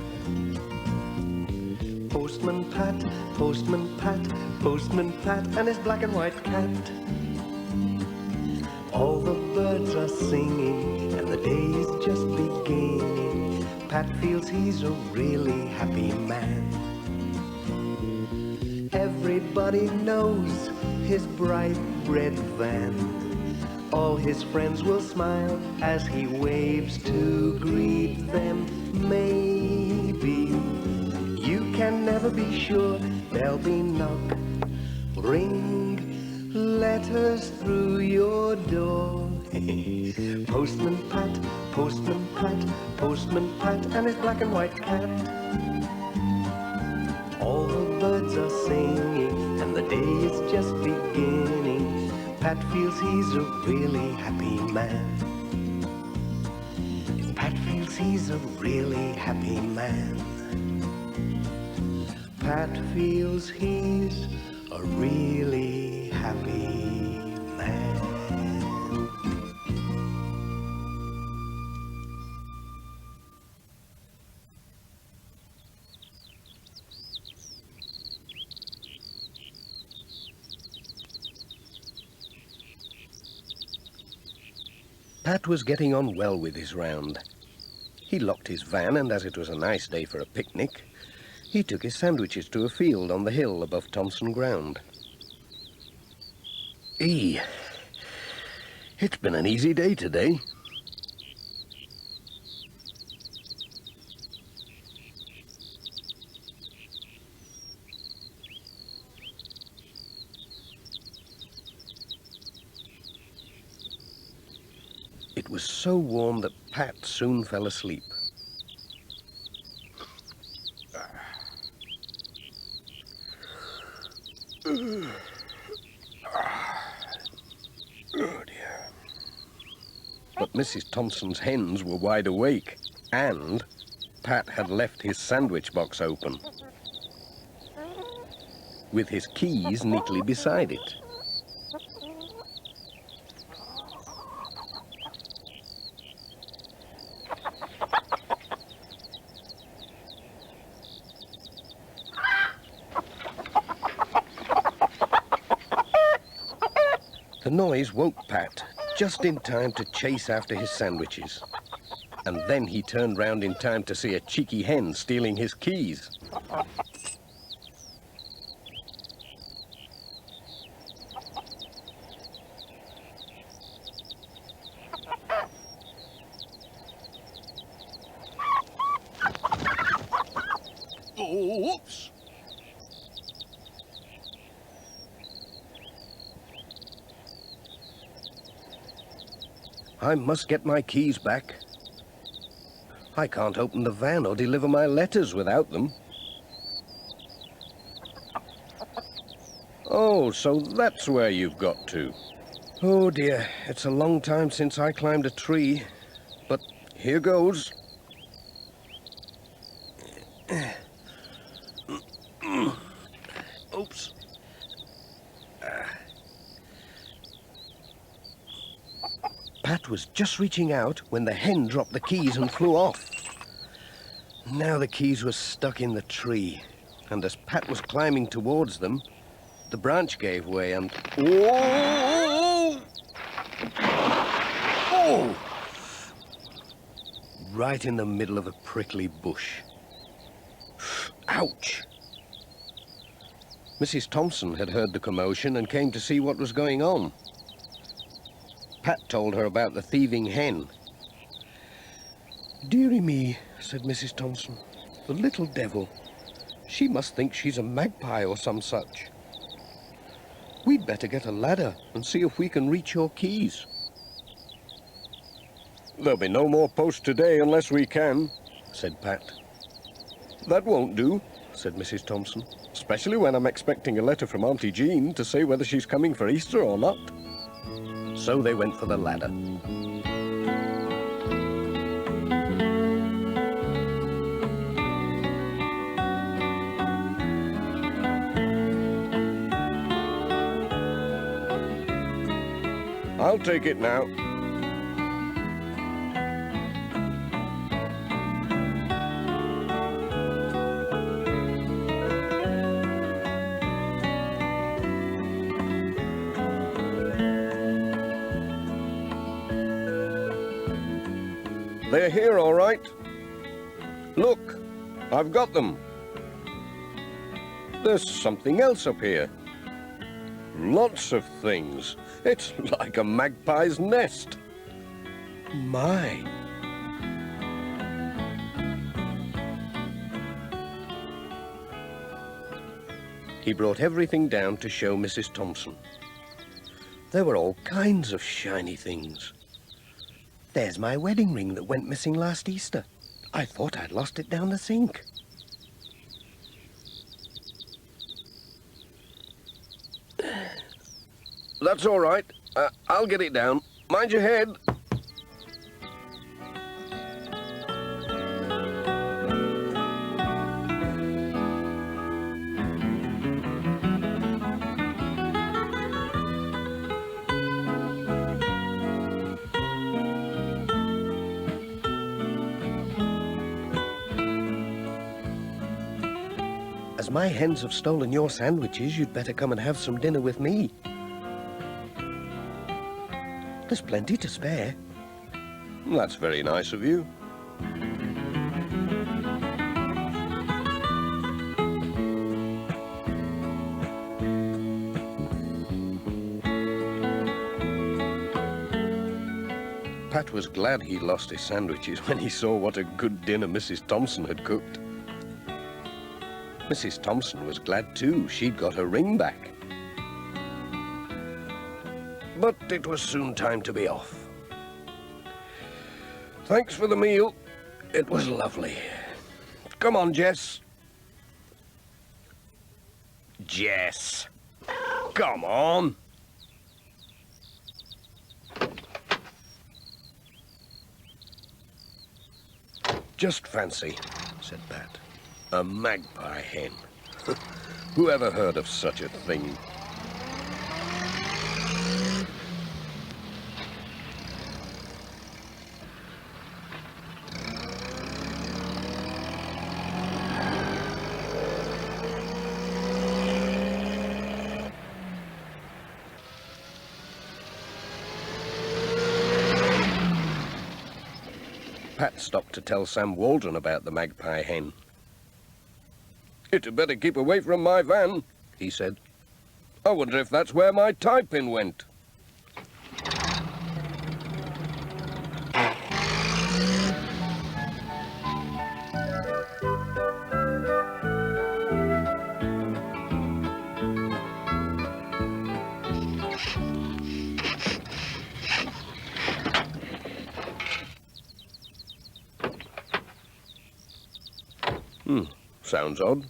Postman Pat, Postman Pat, Postman Pat, and his black and white cat. All the birds are singing, and the day is just beginning. Pat feels he's a really happy man. Everybody knows his bright red van. All his friends will smile as he waves to greet them. Maybe you can never be sure. There'll be knock, ring, letters through your door. Postman Pat, Postman Pat, Postman Pat, and his black and white cat. All the birds are singing, and the day is just beginning. Pat feels he's a really happy man. Pat feels he's a really happy man. Pat feels he's a really happy man. Pat was getting on well with his round. He locked his van, and as it was a nice day for a picnic, he took his sandwiches to a field on the hill above Thompson Ground. It's been an easy day today. It was so warm that Pat soon fell asleep. Oh dear. But Mrs. Thompson's hens were wide awake, and Pat had left his sandwich box open, with his keys neatly beside it. The noise woke Pat just in time to chase after his sandwiches. And then he turned round in time to see a cheeky hen stealing his keys. Oh, oops! I must get my keys back. I can't open the van or deliver my letters without them. Oh, so that's where you've got to. Oh dear, it's a long time since I climbed a tree, but here goes. Oops. Pat was just reaching out when the hen dropped the keys and flew off. Now the keys were stuck in the tree, and as Pat was climbing towards them, the branch gave way and... Whoa! Oh! Right in the middle of a prickly bush. Ouch! Mrs. Thompson had heard the commotion and came to see what was going on. Pat told her about the thieving hen. "Dearie me," said Mrs. Thompson, "the little devil. She must think she's a magpie or some such. We'd better get a ladder and see if we can reach your keys." "There'll be no more post today unless we can," said Pat. "That won't do," said Mrs. Thompson, "especially when I'm expecting a letter from Auntie Jean to say whether she's coming for Easter or not." So they went for the ladder. "I'll take it now." "They're here, all right. Look, I've got them. There's something else up here. Lots of things. It's like a magpie's nest. My." He brought everything down to show Mrs. Thompson. There were all kinds of shiny things. "There's my wedding ring that went missing last Easter. I thought I'd lost it down the sink." "That's all right. I'll get it down. Mind your head." "As my hens have stolen your sandwiches, you'd better come and have some dinner with me. There's plenty to spare." "That's very nice of you." Pat was glad he'd lost his sandwiches when he saw what a good dinner Mrs. Thompson had cooked. Mrs. Thompson was glad too. She'd got her ring back. But it was soon time to be off. "Thanks for the meal. It was lovely. Come on, Jess." "Jess, come on." "Just fancy," said Pat. "A magpie hen. Who ever heard of such a thing?" Pat stopped to tell Sam Waldron about the magpie hen. "It had better keep away from my van," he said. "I wonder if that's where my tie pin went." Sounds odd.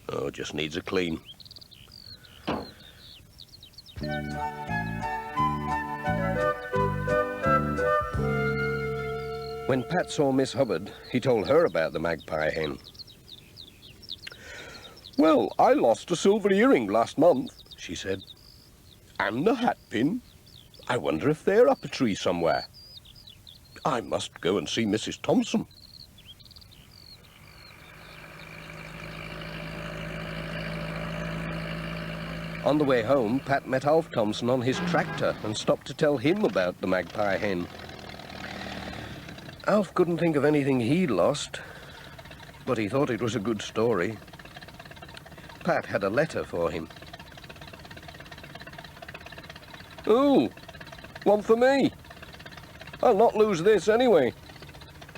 Oh, just needs a clean. When Pat saw Miss Hubbard, he told her about the magpie hen. "Well, I lost a silver earring last month," she said. "And a hat pin. I wonder if they're up a tree somewhere. I must go and see Mrs. Thompson." On the way home, Pat met Alf Thompson on his tractor and stopped to tell him about the magpie hen. Alf couldn't think of anything he'd lost, but he thought it was a good story. Pat had a letter for him. "Ooh, one for me. I'll not lose this anyway.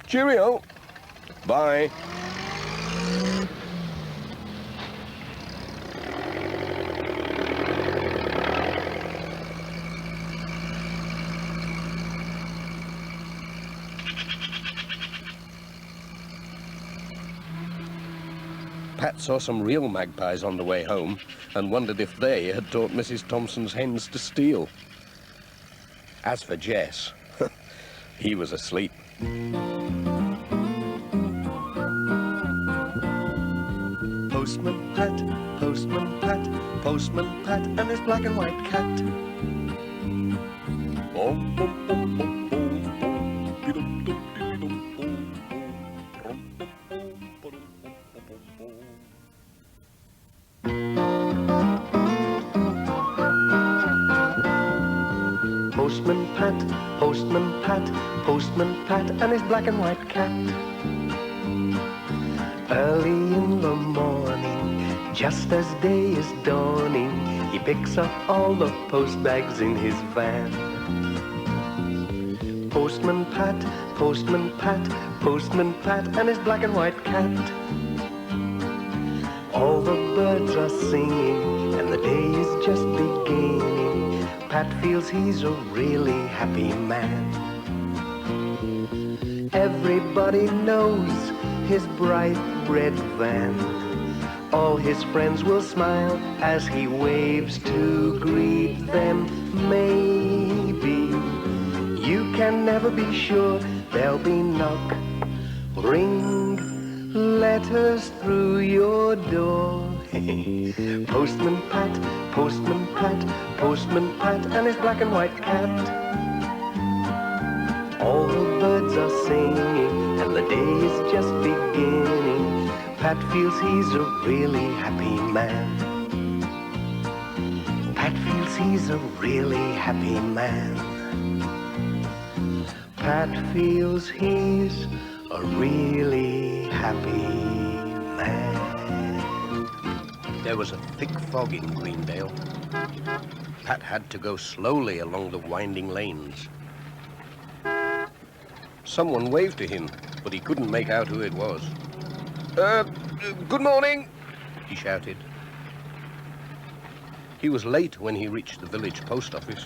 Cheerio. Bye." Pat saw some real magpies on the way home and wondered if they had taught Mrs. Thompson's hens to steal. As for Jess, he was asleep. Postman Pat, Postman Pat, Postman Pat, and his black and white cat. Postman Pat, Postman Pat, Postman Pat, and his black and white cat. Early in the morning, just as day is dawning, he picks up all the post bags in his van. Postman Pat, Postman Pat, Postman Pat, and his black and white cat. All the birds are singing, and the day is just beginning. Pat feels he's a really happy man. Everybody knows his bright red van. All his friends will smile as he waves to greet them. Maybe you can never be sure. There'll be knock, ring, letters through your door. Postman Pat, Postman Pat, Postman Pat, and his black and white cat. All the birds are singing, and the day is just beginning. Pat feels he's a really happy man. Pat feels he's a really happy man. Pat feels he's a really happy man. There was a thick fog in Greendale. Pat had to go slowly along the winding lanes. Someone waved to him, but he couldn't make out who it was. Good morning," he shouted. He was late when he reached the village post office.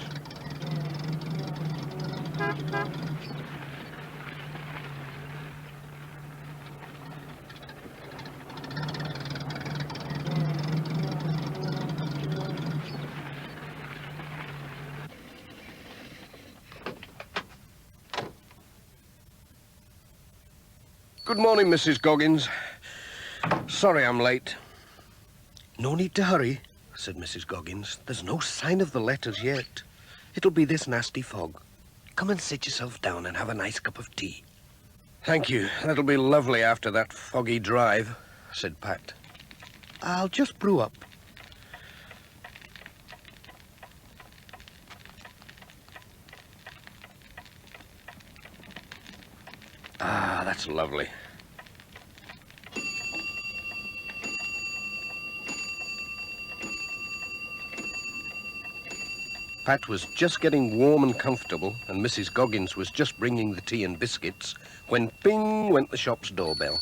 "Good morning, Mrs. Goggins. Sorry I'm late." "No need to hurry," said Mrs. Goggins. "There's no sign of the letters yet. It'll be this nasty fog. Come and sit yourself down and have a nice cup of tea." "Thank you. That'll be lovely after that foggy drive," said Pat. "I'll just brew up." That's lovely. Pat was just getting warm and comfortable, and Mrs. Goggins was just bringing the tea and biscuits, when ping went the shop's doorbell.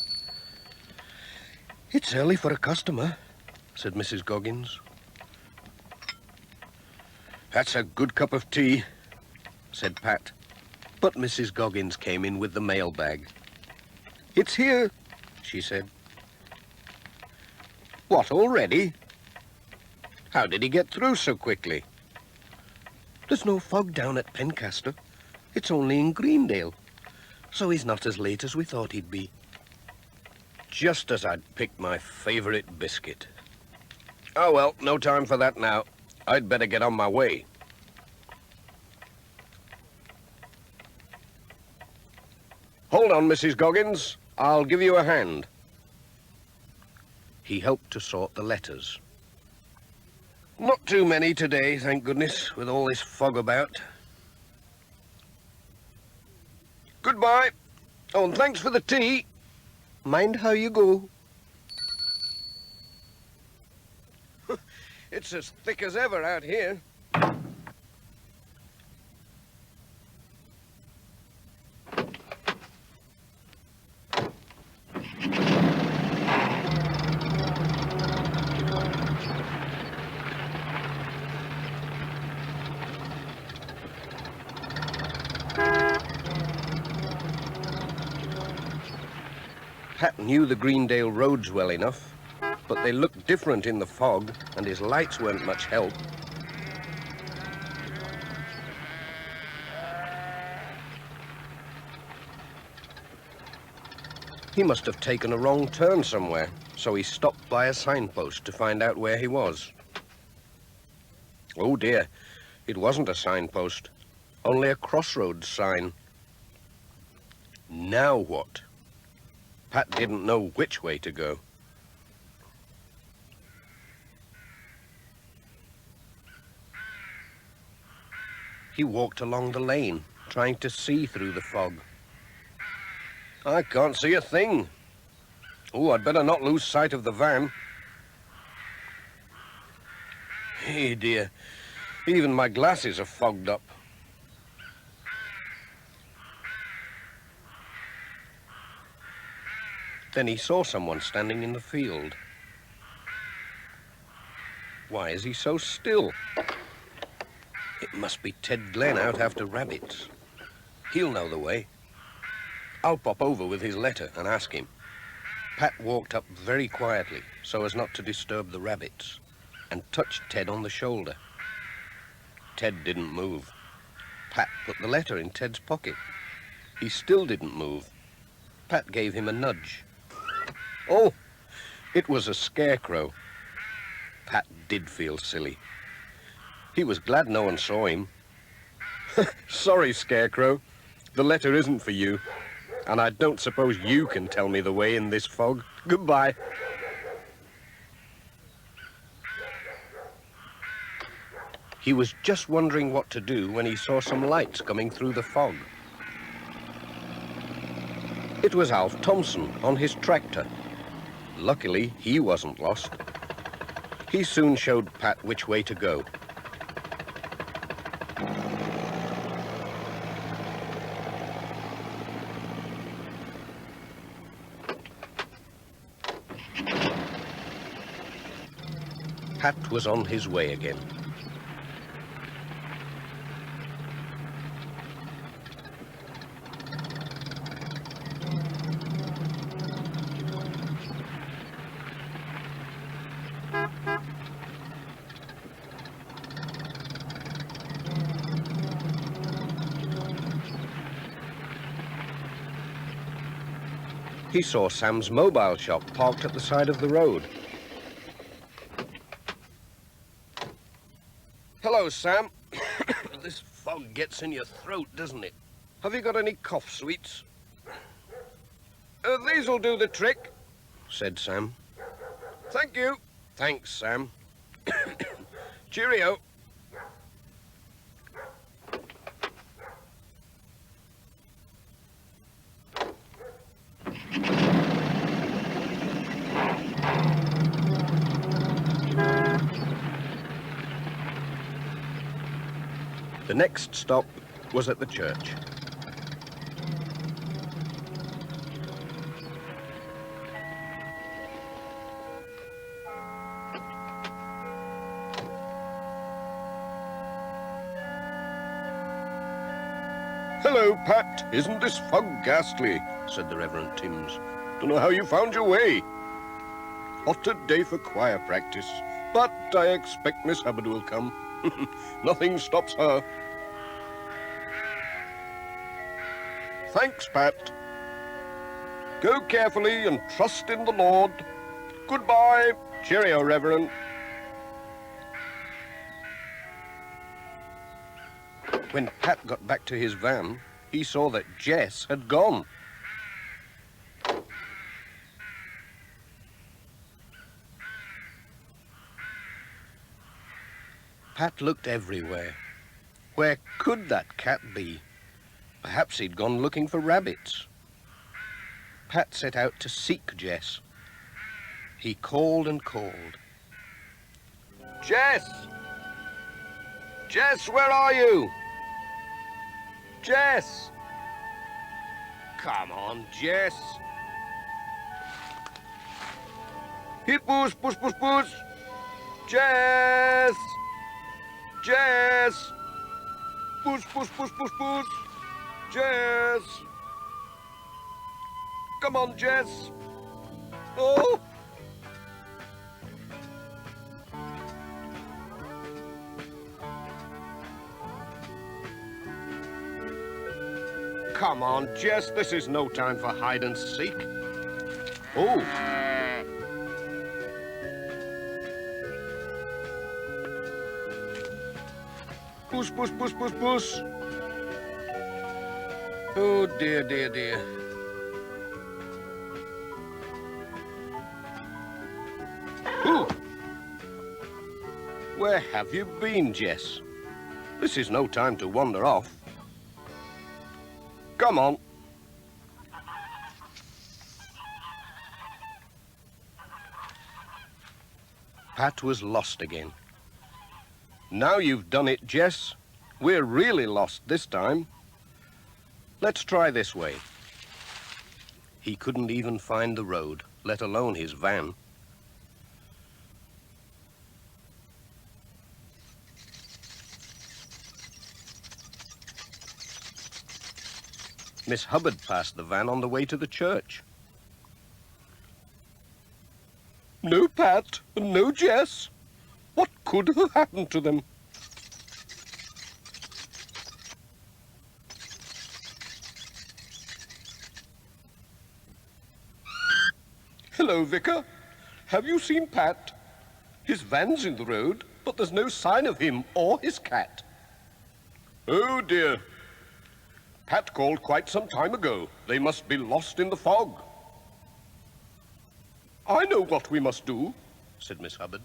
"It's early for a customer," said Mrs. Goggins. "That's a good cup of tea," said Pat. But Mrs. Goggins came in with the mailbag. "It's here," she said. "What, already? How did he get through so quickly?" "There's no fog down at Pencaster. It's only in Greendale. So he's not as late as we thought he'd be." Just as I'd picked my favourite biscuit. Oh, well, no time for that now. I'd better get on my way. Hold on, Mrs. Goggins. I'll give you a hand. He helped to sort the letters. Not too many today, thank goodness, with all this fog about. Goodbye. Oh, and thanks for the tea. Mind how you go. It's as thick as ever out here. Pat knew the Greendale roads well enough, but they looked different in the fog, and his lights weren't much help. He must have taken a wrong turn somewhere, so he stopped by a signpost to find out where he was. Oh dear, it wasn't a signpost, only a crossroads sign. Now what? Pat didn't know which way to go. He walked along the lane, trying to see through the fog. I can't see a thing. Oh, I'd better not lose sight of the van. Hey dear, even my glasses are fogged up. Then he saw someone standing in the field. Why is he so still? It must be Ted Glenn out after rabbits. He'll know the way. I'll pop over with his letter and ask him. Pat walked up very quietly so as not to disturb the rabbits and touched Ted on the shoulder. Ted didn't move. Pat put the letter in Ted's pocket. He still didn't move. Pat gave him a nudge. Oh, it was a scarecrow. Pat did feel silly. He was glad no one saw him. Sorry, Scarecrow. The letter isn't for you. And I don't suppose you can tell me the way in this fog. Goodbye. He was just wondering what to do when he saw some lights coming through the fog. It was Alf Thompson on his tractor. Luckily, he wasn't lost. He soon showed Pat which way to go. Pat was on his way again. He saw Sam's mobile shop parked at the side of the road. Hello, Sam. This fog gets in your throat, doesn't it? Have you got any cough sweets? These'll do the trick, said Sam. Thank you. Thanks, Sam. Cheerio. The next stop was at the church. Hello, Pat. Isn't this fog ghastly? Said the Reverend Timms. Don't know how you found your way. What a day for choir practice. But I expect Miss Hubbard will come. Nothing stops her. Thanks, Pat. Go carefully and trust in the Lord. Goodbye. Cheerio, Reverend. When Pat got back to his van, he saw that Jess had gone. Pat looked everywhere. Where could that cat be? Perhaps he'd gone looking for rabbits. Pat set out to seek Jess. He called and called. Jess! Jess, where are you? Jess! Come on, Jess. Hit push, push, push, push. Jess! Jess! Push, push, push, push, push. Jess! Come on, Jess. Oh! Come on, Jess, this is no time for hide and seek. Oh. Push, push, push, push, push. Oh, dear, dear, dear. Ooh. Where have you been, Jess? This is no time to wander off. Come on. Pat was lost again. Now you've done it, Jess. We're really lost this time. Let's try this way. He couldn't even find the road, let alone his van. Miss Hubbard passed the van on the way to the church. No Pat and no Jess. What could have happened to them? Hello, Vicar. Have you seen Pat? His van's in the road, but there's no sign of him or his cat. Oh, dear. Pat called quite some time ago. They must be lost in the fog. I know what we must do, said Miss Hubbard.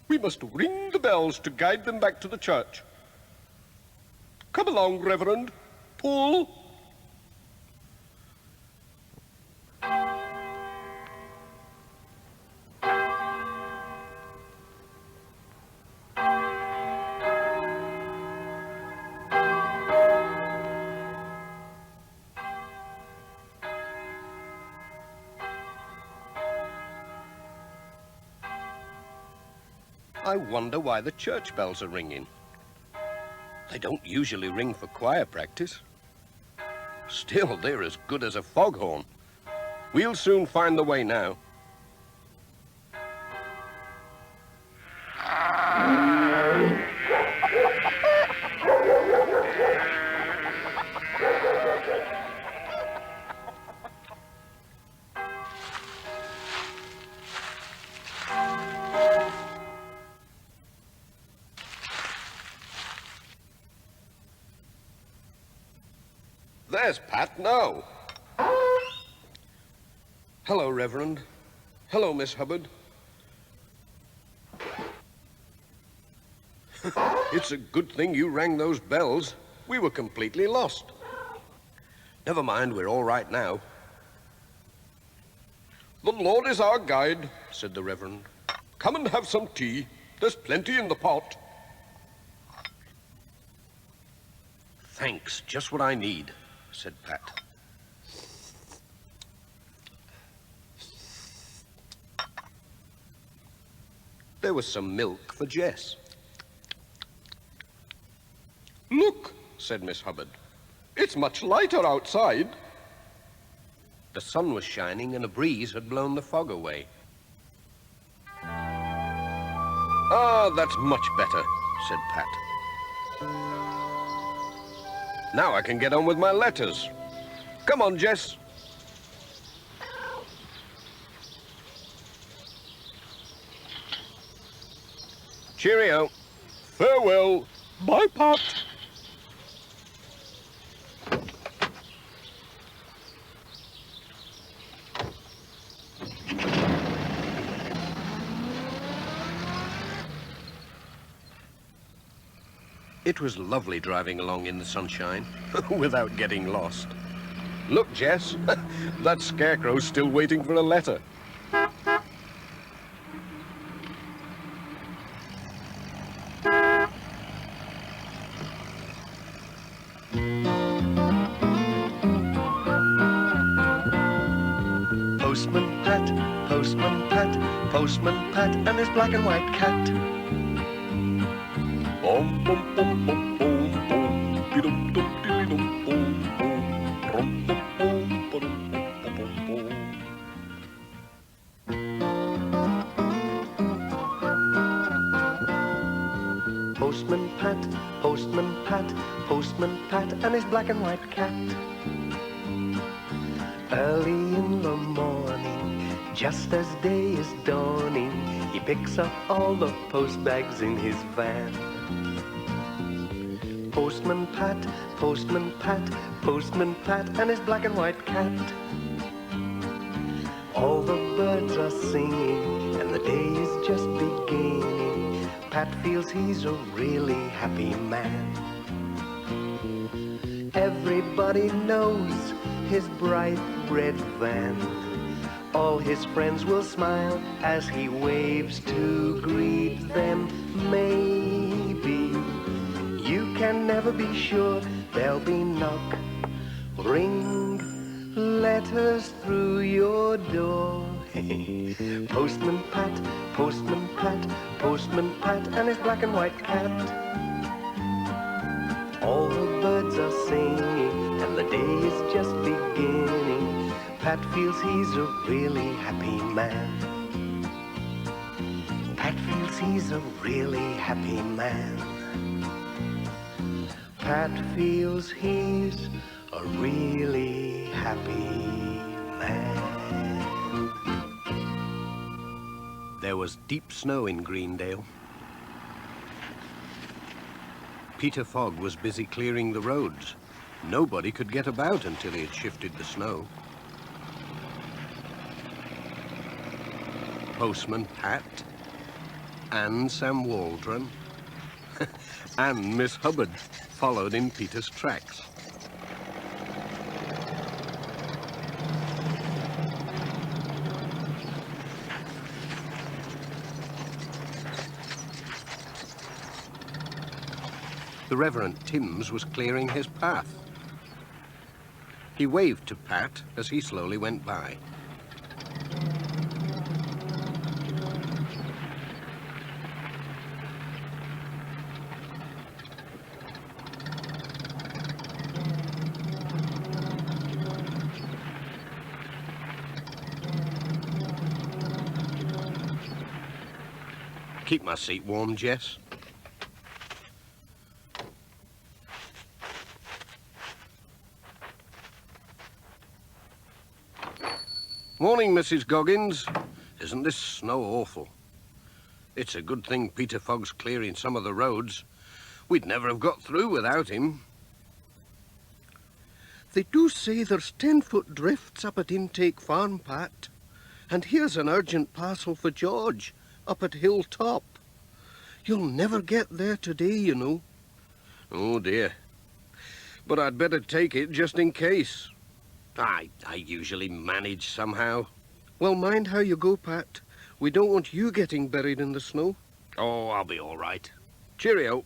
We must ring the bells to guide them back to the church. Come along, Reverend. Pull. I wonder why the church bells are ringing. They don't usually ring for choir practice. Still, they're as good as a foghorn. We'll soon find the way now. There's Pat now. Hello, Reverend. Hello, Miss Hubbard. It's a good thing you rang those bells. We were completely lost. Never mind, we're all right now. The Lord is our guide, said the Reverend. Come and have some tea. There's plenty in the pot. Thanks, just what I need, said Pat. There was some milk for Jess. Look, said Miss Hubbard. It's much lighter outside. The sun was shining and a breeze had blown the fog away. Ah, that's much better, said Pat. Now I can get on with my letters. Come on, Jess. Cheerio. Farewell. Bye, Pat. It was lovely driving along in the sunshine, without getting lost. Look, Jess, that scarecrow's still waiting for a letter. Postman Pat, Postman Pat, Postman Pat, and his black and white cat. Bum, bum, bum, bum, bum, bum, be-dum, dum, dilly-dum, bum, bum, rum, bum, bum, ba-dum, bum, bum, bum, bum. Postman Pat, Postman Pat, Postman Pat, and his black and white cat. Early in the morning, just as day is dawning, he picks up all the post bags in his van. Postman Pat, Postman Pat, Postman Pat, and his black and white cat. All the birds are singing, and the day is just beginning. Pat feels he's a really happy man. Everybody knows his bright red van. All his friends will smile as he waves to greet them. Maybe you can never be sure. There'll be knock, ring, letters through your door. Postman Pat, Postman Pat, Postman Pat, and his black and white cat. All the birds are singing, and the day is just beginning. Pat feels he's a really happy man. Pat feels he's a really happy man. Pat feels he's a really happy man. There was deep snow in Greendale. Peter Fogg was busy clearing the roads. Nobody could get about until he had shifted the snow. Postman Pat, and Sam Waldron, and Miss Hubbard followed in Peter's tracks. The Reverend Timms was clearing his path. He waved to Pat as he slowly went by. Keep my seat warm, Jess. Morning, Mrs. Goggins. Isn't this snow awful? It's a good thing Peter Fogg's clearing some of the roads. We'd never have got through without him. They do say there's 10-foot drifts up at Intake Farm, Pat. And here's an urgent parcel for George, up at Hilltop. You'll never get there today, you know. Oh, dear. But I'd better take it just in case. I usually manage somehow. Well, mind how you go, Pat. We don't want you getting buried in the snow. Oh, I'll be all right. Cheerio.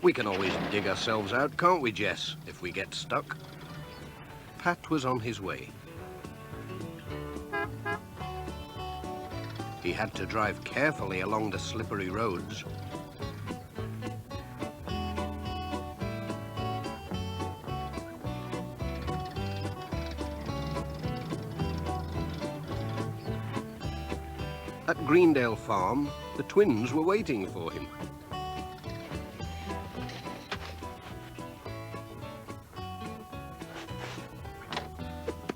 We can always dig ourselves out, can't we, Jess, if we get stuck? Pat was on his way. He had to drive carefully along the slippery roads. At Greendale Farm, the twins were waiting for him.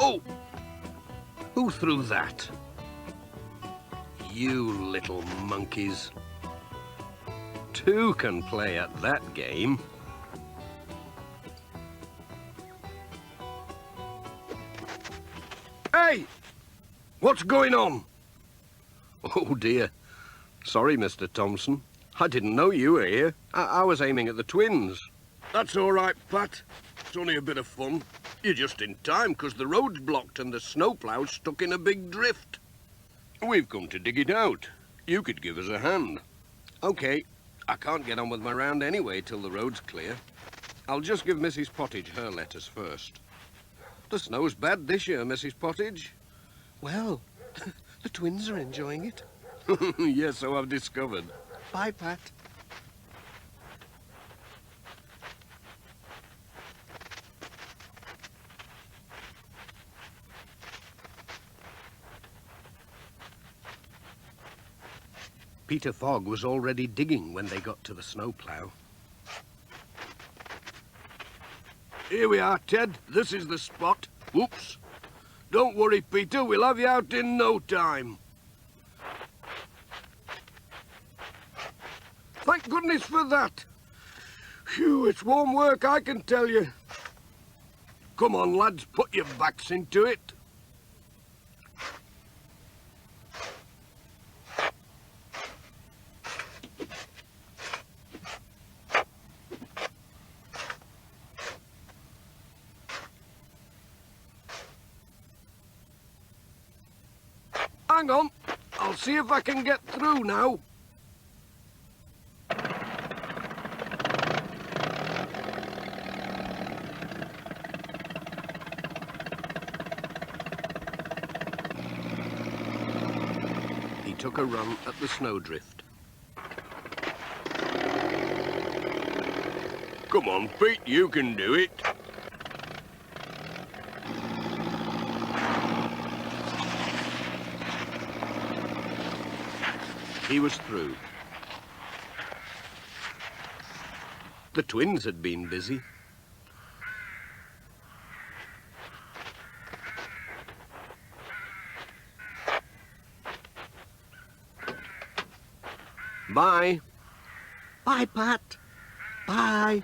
Oh! Who threw that? You little monkeys. Two can play at that game. Hey! What's going on? Oh dear. Sorry, Mr. Thompson. I didn't know you were here. I was aiming at the twins. That's all right, Pat. It's only a bit of fun. You're just in time, 'cause the road's blocked and the snowplow's stuck in a big drift. We've come to dig it out. You could give us a hand. OK. I can't get on with my round anyway till the road's clear. I'll just give Mrs. Pottage her letters first. The snow's bad this year, Mrs. Pottage. Well, the twins are enjoying it. Yes, so I've discovered. Bye, Pat. Peter Fogg was already digging when they got to the snowplow. Here we are, Ted. This is the spot. Whoops. Don't worry, Peter. We'll have you out in no time. Thank goodness for that. Phew, it's warm work, I can tell you. Come on, lads, put your backs into it. Hang on, I'll see if I can get through now. He took a run at the snowdrift. Come on, Pete, you can do it. He was through. The twins had been busy. Bye. Bye, Pat. Bye.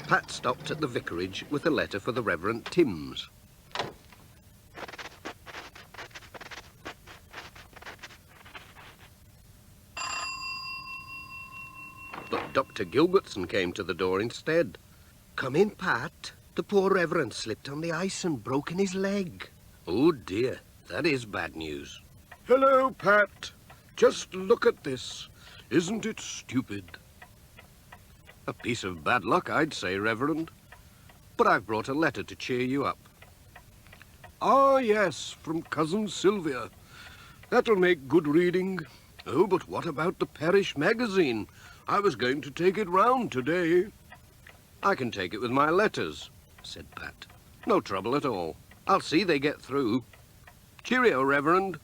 Pat stopped at the vicarage with a letter for the Reverend Timms. But Dr. Gilbertson came to the door instead. Come in, Pat. The poor Reverend slipped on the ice and broken his leg. Oh dear, that is bad news. Hello, Pat. Just look at this. Isn't it stupid? A piece of bad luck, I'd say, Reverend. But I've brought a letter to cheer you up. Ah, yes, from Cousin Sylvia. That'll make good reading. Oh, but what about the parish magazine? I was going to take it round today. I can take it with my letters, said Pat. No trouble at all. I'll see they get through. Cheerio, Reverend.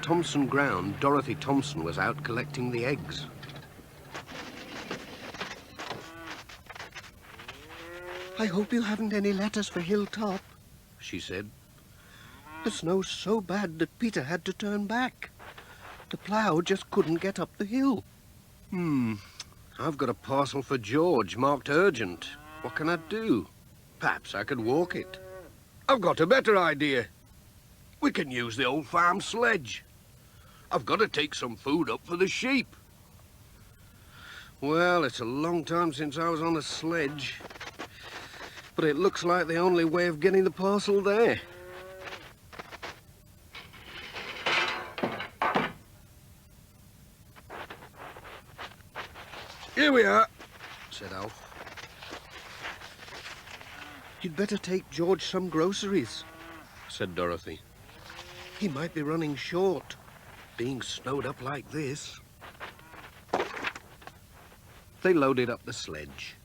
Thompson ground, Dorothy Thompson was out collecting the eggs. I hope you haven't any letters for Hilltop, She said. The snow's so bad that Peter had to turn back. The plough just couldn't get up the hill. I've got a parcel for George, marked urgent. What can I do? Perhaps I could walk it. I've got a better idea. We can use the old farm sledge. I've got to take some food up for the sheep. Well, it's a long time since I was on a sledge. But it looks like the only way of getting the parcel there. Here we are, said Alf. You'd better take George some groceries, Said Dorothy. He might be running short, being snowed up like this. They loaded up the sledge.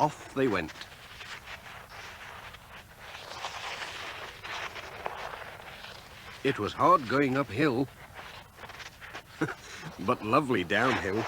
Off they went. It was hard going uphill, but lovely downhill.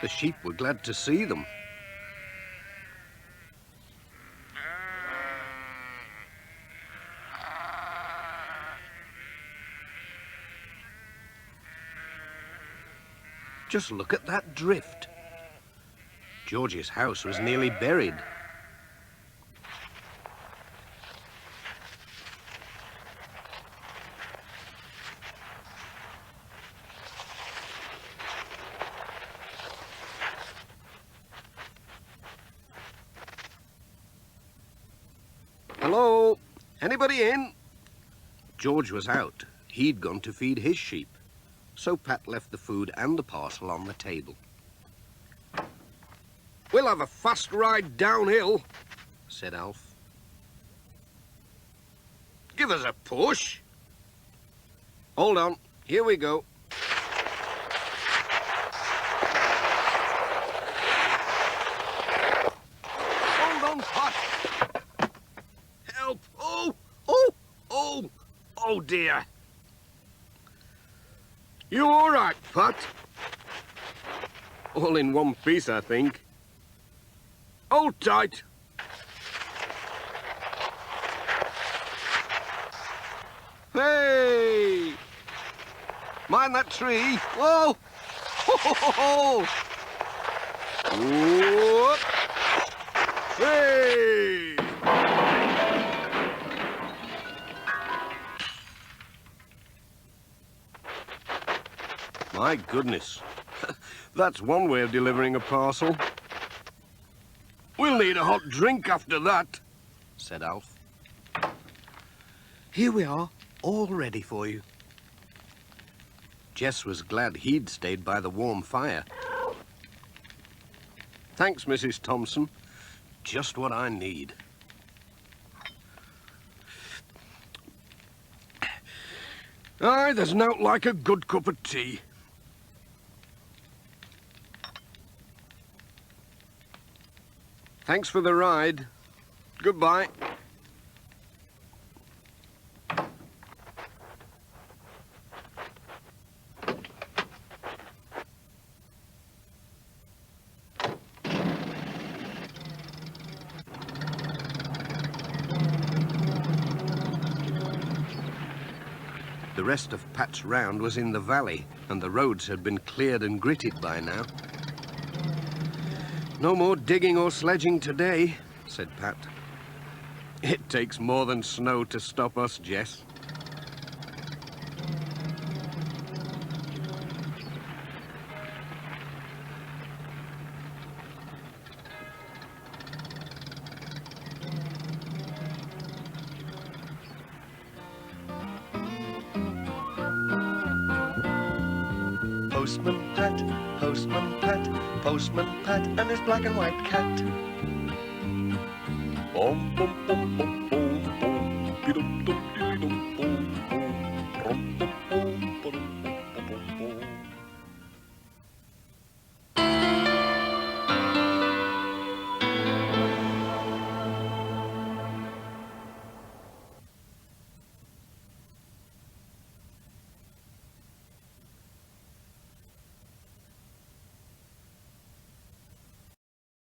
The sheep were glad to see them. Just look at that drift. George's house was nearly buried. Hello? Anybody in? George was out. He'd gone to feed his sheep. So Pat left the food and the parcel on the table. We'll have a fast ride downhill, said Alf. Give us a push. Hold on, here we go. Hold on, Pat. Help! Oh dear. You all right, Pat? All in one piece, I think. Hold tight. Hey! Mind that tree. Whoa! Ho! Whoop! Hey! My goodness. That's one way of delivering a parcel. We'll need a hot drink after that, said Alf. Here we are, all ready for you. Jess was glad he'd stayed by the warm fire. Thanks, Mrs. Thompson. Just what I need. Aye, there's nought like a good cup of tea. Thanks for the ride. Goodbye. The rest of Pat's round was in the valley, and the roads had been cleared and gritted by now. No more digging or sledging today, said Pat. It takes more than snow to stop us, Jess. Postman Pat, Postman Pat, and his black and white cat. Bom, bom, bom, bom, bom, bom, dee-dum, dum, dee-dum, bom.